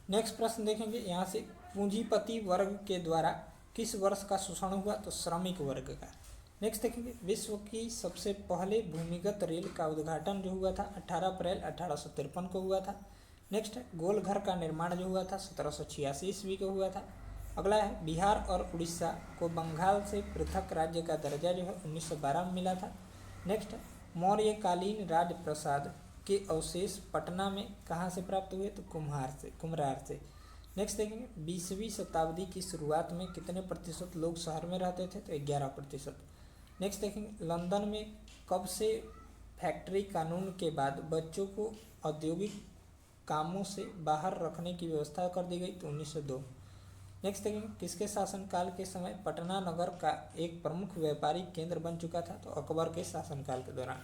नेक्स्ट प्रश्न देखेंगे, यहाँ से पूंजीपति वर्ग के द्वारा किस वर्ष का शोषण हुआ, तो श्रमिक वर्ग का। नेक्स्ट देखेंगे, विश्व की सबसे पहले भूमिगत रेल का उद्घाटन जो हुआ था 18 अप्रैल 1853 को हुआ था। नेक्स्ट है, गोल घर का निर्माण जो हुआ था 1786 ईस्वी को हुआ था। अगला है, बिहार और उड़ीसा को बंगाल से पृथक राज्य का दर्जा जो है 1912 में मिला था। नेक्स्ट है, मौर्यकालीन राजप्रसाद के अवशेष पटना में कहाँ से प्राप्त हुए, तो कुम्हार से। नेक्स्ट देखेंगे, 20वीं शताब्दी की शुरुआत में कितने प्रतिशत लोग शहर में रहते थे, तो 11%। नेक्स्ट देखेंगे, लंदन में कब से फैक्ट्री कानून के बाद बच्चों को औद्योगिक कामों से बाहर रखने की व्यवस्था कर दी गई, तो 1902। नेक्स्ट देखेंगे, किसके शासनकाल के समय पटना नगर का एक प्रमुख व्यापारिक केंद्र बन चुका था, तो अकबर के शासनकाल के दौरान।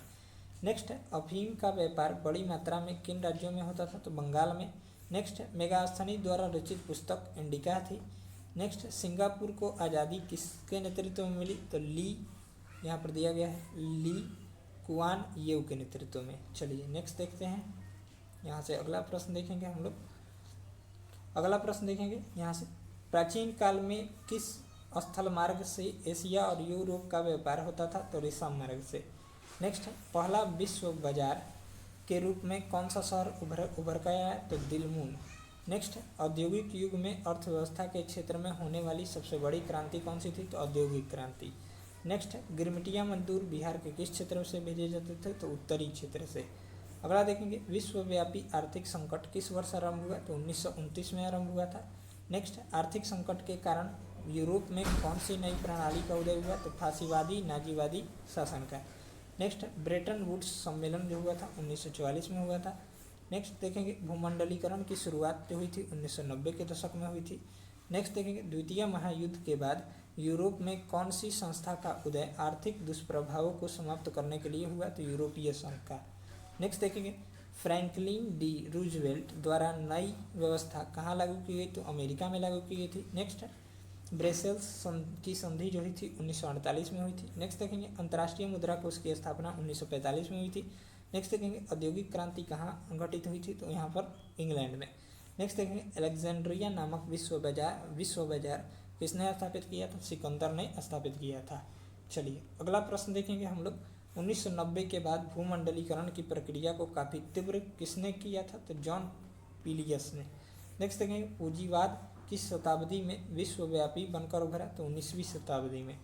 नेक्स्ट है, अफीम का व्यापार बड़ी मात्रा में किन राज्यों में होता था, तो बंगाल में। नेक्स्ट है, मेगास्थनी द्वारा रचित पुस्तक इंडिका थी। नेक्स्ट है, सिंगापुर को आज़ादी किसके नेतृत्व में मिली, तो ली, यहाँ पर दिया गया है ली कुआन येव के नेतृत्व में। चलिए नेक्स्ट देखते हैं, यहाँ से अगला प्रश्न देखेंगे हम लोग। अगला प्रश्न देखेंगे यहाँ से, प्राचीन काल में किस स्थल मार्ग से एशिया और यूरोप का व्यापार होता था, तो रेशम मार्ग से। नेक्स्ट है, पहला विश्व बाजार के रूप में कौन सा शहर उभर कर आया है, तो दिलमुन। नेक्स्ट है, औद्योगिक युग में अर्थव्यवस्था के क्षेत्र में होने वाली सबसे बड़ी क्रांति कौन सी थी, तो औद्योगिक क्रांति। नेक्स्ट है, गिरमिटिया मजदूर बिहार के किस क्षेत्र से भेजे जाते थे, तो उत्तरी क्षेत्र से। अगला देखेंगे, विश्वव्यापी आर्थिक संकट किस वर्ष आरंभ हुआ, तो 1929 में आरंभ हुआ था। नेक्स्ट, आर्थिक संकट के कारण यूरोप में कौन सी नई प्रणाली का उदय हुआ, तो फांसीवादी नाजीवादी शासन का। नेक्स्ट, ब्रेटन वुड्स सम्मेलन जो हुआ था 1944 में हुआ था। नेक्स्ट देखेंगे, भूमंडलीकरण की शुरुआत जो हुई थी 1990 के दशक में हुई थी। नेक्स्ट देखेंगे, द्वितीय महायुद्ध के बाद यूरोप में कौन सी संस्था का उदय आर्थिक दुष्प्रभावों को समाप्त करने के लिए हुआ, तो यूरोपीय संघ का। नेक्स्ट देखेंगे, फ्रैंकलिन डी रूजवेल्ट द्वारा नई व्यवस्था कहाँ लागू की गई, तो अमेरिका में लागू की गई थी। नेक्स्ट, ब्रेसेल्स की संधि जो हुई थी 1948 में हुई थी। नेक्स्ट देखेंगे, अंतर्राष्ट्रीय मुद्रा कोष की स्थापना 1945 में हुई थी। नेक्स्ट देखेंगे, औद्योगिक क्रांति कहाँ घटित हुई थी, तो यहाँ पर इंग्लैंड में। नेक्स्ट देखेंगे, अलेक्जेंड्रिया नामक विश्व बाजार किसने स्थापित किया था, सिकंदर ने स्थापित किया था। चलिए अगला प्रश्न देखेंगे हम लोग, 1990 के बाद भूमंडलीकरण की प्रक्रिया को काफ़ी तीव्र किसने किया था, तो जॉन पीलियस ने। नेक्स्ट देखेंगे, पूंजीवाद किस शताब्दी में विश्वव्यापी बनकर उभरा, तो 19वीं शताब्दी में।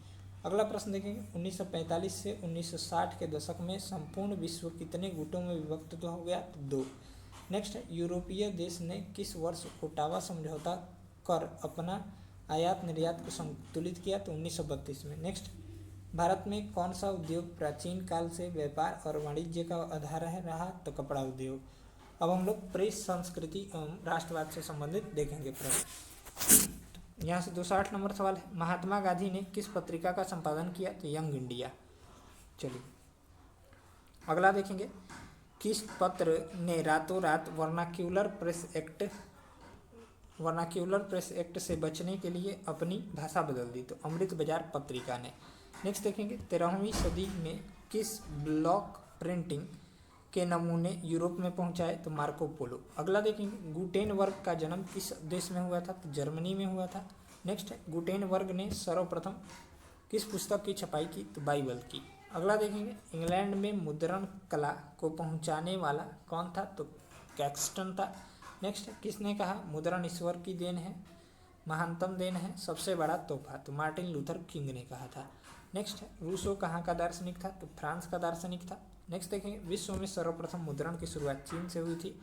अगला प्रश्न देखेंगे, 1945 से 1960 के दशक में संपूर्ण विश्व कितने गुटों में विभक्त हो गया, तो 2। नेक्स्ट, यूरोपीय देश ने किस वर्ष ओटावा समझौता कर अपना आयात निर्यात को संतुलित किया, तो 1932 में। नेक्स्ट, भारत में कौन सा उद्योग प्राचीन काल से व्यापार और वाणिज्य का आधार रहा, तो कपड़ा उद्योग। अब हम लोग प्रेस संस्कृति एवं राष्ट्रवाद से संबंधित देखेंगे प्रश्न। यहाँ से 208 नंबर सवाल है, महात्मा गांधी ने किस पत्रिका का संपादन किया, तो यंग इंडिया। चलिए अगला देखेंगे, किस पत्र ने रातों रात वर्नाक्यूलर प्रेस एक्ट से बचने के लिए अपनी भाषा बदल दी, तो अमृत बाजार पत्रिका ने। नेक्स्ट देखेंगे, 13वीं सदी में किस ब्लॉक प्रिंटिंग के नमूने यूरोप में पहुंचाए, तो मार्को पोलो। अगला देखेंगे, गुटेनबर्ग का जन्म किस देश में हुआ था, तो जर्मनी में हुआ था। नेक्स्ट, गुटेनबर्ग ने सर्वप्रथम किस पुस्तक की छपाई की, तो बाइबल की। अगला देखेंगे, इंग्लैंड में मुद्रण कला को पहुंचाने वाला कौन था, तो कैक्सटन था। नेक्स्ट, किसने कहा मुद्रण ईश्वर की देन है, महानतम देन है, सबसे बड़ा तोहफा, तो मार्टिन लूथर किंग ने कहा था। नेक्स्ट है रूसो कहाँ का दार्शनिक था, तो फ्रांस का दार्शनिक था। नेक्स्ट देखेंगे विश्व में सर्वप्रथम मुद्रण की शुरुआत चीन से हुई थी।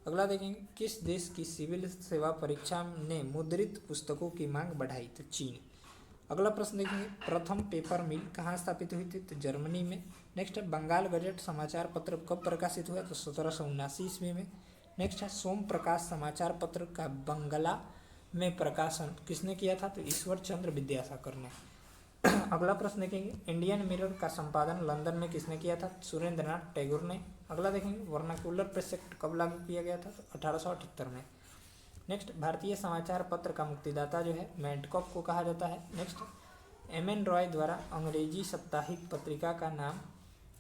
अगला देखेंगे किस देश की सिविल सेवा परीक्षा ने मुद्रित पुस्तकों की मांग बढ़ाई, तो चीन। अगला प्रश्न देखेंगे प्रथम पेपर मिल कहाँ स्थापित हुई थी, तो जर्मनी में। नेक्स्ट है बंगाल गजट समाचार पत्र कब प्रकाशित हुआ, तो 1779 ईस्वी में। नेक्स्ट है सोम प्रकाश समाचार पत्र का बंगला में प्रकाशन किसने किया था, तो ईश्वर चंद्र विद्यासागर ने। अगला प्रश्न देखेंगे इंडियन मिरर का संपादन लंदन में किसने किया था, सुरेंद्र नाथ टैगोर ने। अगला देखेंगे वर्नाक्युलर प्रेस एक्ट कब लागू किया गया था, तो 1878 में। नेक्स्ट भारतीय समाचार पत्र का मुक्तिदाता जो है मेडकॉक को कहा जाता है। Next M.N.. रॉय द्वारा अंग्रेजी साप्ताहिक पत्रिका का नाम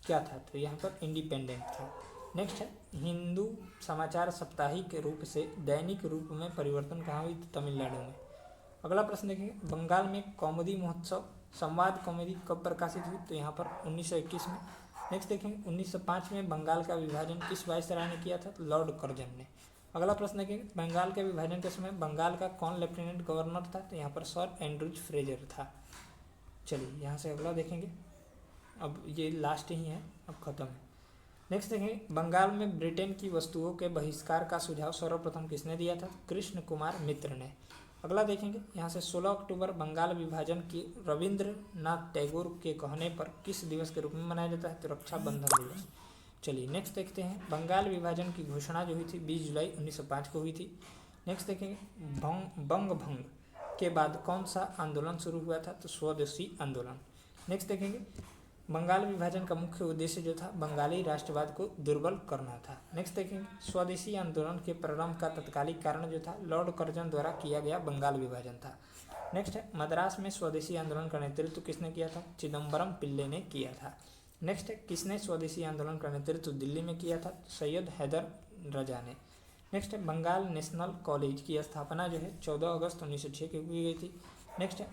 क्या था, तो यहाँ पर इंडिपेंडेंट था। नेक्स्ट है हिंदू समाचार साप्ताहिक के रूप से दैनिक रूप में परिवर्तन कहाँ हुई, तो तमिलनाडु में। अगला प्रश्न देखेंगे बंगाल में कॉमेडी महोत्सव संवाद कॉमेडी कब प्रकाशित हुई, तो यहाँ पर 1921 में। नेक्स्ट देखेंगे 1905 में बंगाल का विभाजन किस वायसराय ने किया था, तो लॉर्ड कर्जन ने। अगला प्रश्न देखेंगे बंगाल के विभाजन के समय बंगाल का कौन लेफ्टिनेंट गवर्नर था, तो यहाँ पर सर एंड्रूज फ्रेजर था। चलिए यहाँ से अगला देखेंगे, अब ये लास्ट ही है, अब खत्म है। नेक्स्ट देखेंगे बंगाल में ब्रिटेन की वस्तुओं के बहिष्कार का सुझाव सर्वप्रथम किसने दिया था, कृष्ण कुमार मित्र ने। अगला देखेंगे यहाँ से 16 अक्टूबर बंगाल विभाजन की रविंद्रनाथ टैगोर के कहने पर किस दिवस के रूप में मनाया जाता है, तो रक्षाबंधन दिवस। चलिए नेक्स्ट देखते हैं बंगाल विभाजन की घोषणा जो हुई थी 20 जुलाई 1905 को हुई थी। नेक्स्ट देखेंगे बंग भंग के बाद कौन सा आंदोलन शुरू हुआ था, तो स्वदेशी आंदोलन। नेक्स्ट देखेंगे बंगाल विभाजन का मुख्य उद्देश्य जो था बंगाली राष्ट्रवाद को दुर्बल करना था। नेक्स्ट देखेंगे स्वदेशी आंदोलन के प्रारंभ का तत्कालिक कारण जो था लॉर्ड कर्जन द्वारा किया गया बंगाल विभाजन था। नेक्स्ट है मद्रास में स्वदेशी आंदोलन का नेतृत्व किसने किया था, चिदम्बरम पिल्ले ने किया था। नेक्स्ट है किसने स्वदेशी आंदोलन का नेतृत्व दिल्ली में किया था, सैयद हैदर रजा ने। नेक्स्ट है बंगाल नेशनल कॉलेज की स्थापना जो है 14 अगस्त 1906 को की गई थी। नेक्स्ट है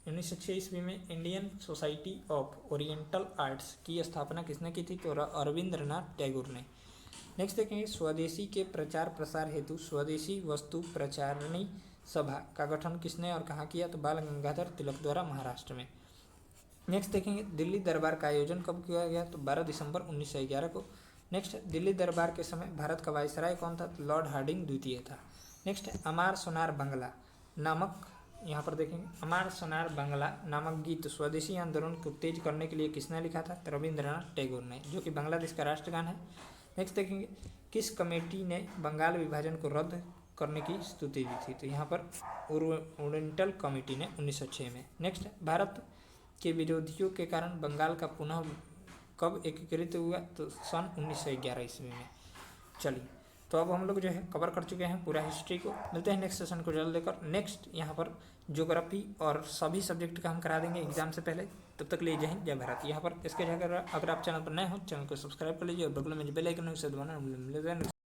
1906 ईस्वी में Indian society of oriental arts की स्थापना किसने की थी, तो रविंद्रनाथ टैगोर ने। नेक्स्ट देखेंगे स्वदेशी के प्रचार प्रसार हेतु स्वदेशी वस्तु प्रचारणी सभा का गठन किसने और कहाँ किया, तो बाल गंगाधर तिलक द्वारा महाराष्ट्र में। नेक्स्ट देखेंगे दिल्ली दरबार का आयोजन कब किया गया, तो 12 दिसंबर 1911 को। नेक्स्ट दिल्ली दरबार के समय भारत का वायसराय कौन था, तो लॉर्ड हार्डिंग द्वितीय था। नेक्स्ट अमार सोनार बंगला नामक, यहाँ पर देखेंगे अमार सोनार बंगला नामक गीत स्वदेशी आंदोलन को तेज करने के लिए किसने लिखा था, तो रविंद्रनाथ टैगोर ने, जो कि बांग्लादेश का राष्ट्रगान है। नेक्स्ट देखेंगे किस कमेटी ने बंगाल विभाजन को रद्द करने की स्तुति दी थी, तो यहाँ पर ओरिएंटल कमेटी ने 1906 में। नेक्स्ट भारत के विरोधियों के कारण बंगाल का पुनः कब एकीकृत हुआ, तो सन 1911 ईस्वी में। चलिए तो अब हम लोग जो है कवर कर चुके हैं पूरा हिस्ट्री को। मिलते हैं नेक्स्ट सेशन को जल्द लेकर। नेक्स्ट यहाँ पर ज्योग्राफी और सभी सब्जेक्ट का हम करा देंगे एग्जाम से पहले। तब तक लिए जय हिंद जय भारत। यहाँ पर इसके अगर आप चैनल पर नए हो चैनल को सब्सक्राइब कर लीजिए और बगल में जो बेल आइकन है उसे दबाना। मिलते हैं।